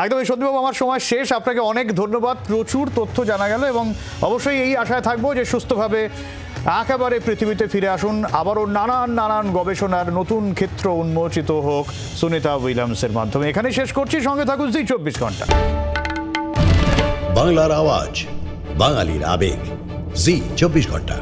Speaker 1: একদমই সন্দীপবাবু, আমার সময় শেষ, আপনাকে অনেক ধন্যবাদ, প্রচুর তথ্য জানা গেল এবং অবশ্যই এই আশায় থাকবো যে সুস্থভাবে একেবারে পৃথিবীতে ফিরে আসুন, আবারও নানান গবেষণার নতুন ক্ষেত্র উন্মোচিত হোক সুনিতা উইলিয়ামসের মাধ্যমে। এখানে শেষ করছি, সঙ্গে থাকুন জি 24 ঘন্টা।
Speaker 4: বাংলার আওয়াজ, বাঙালির আবেগ, জি 24 ঘন্টা।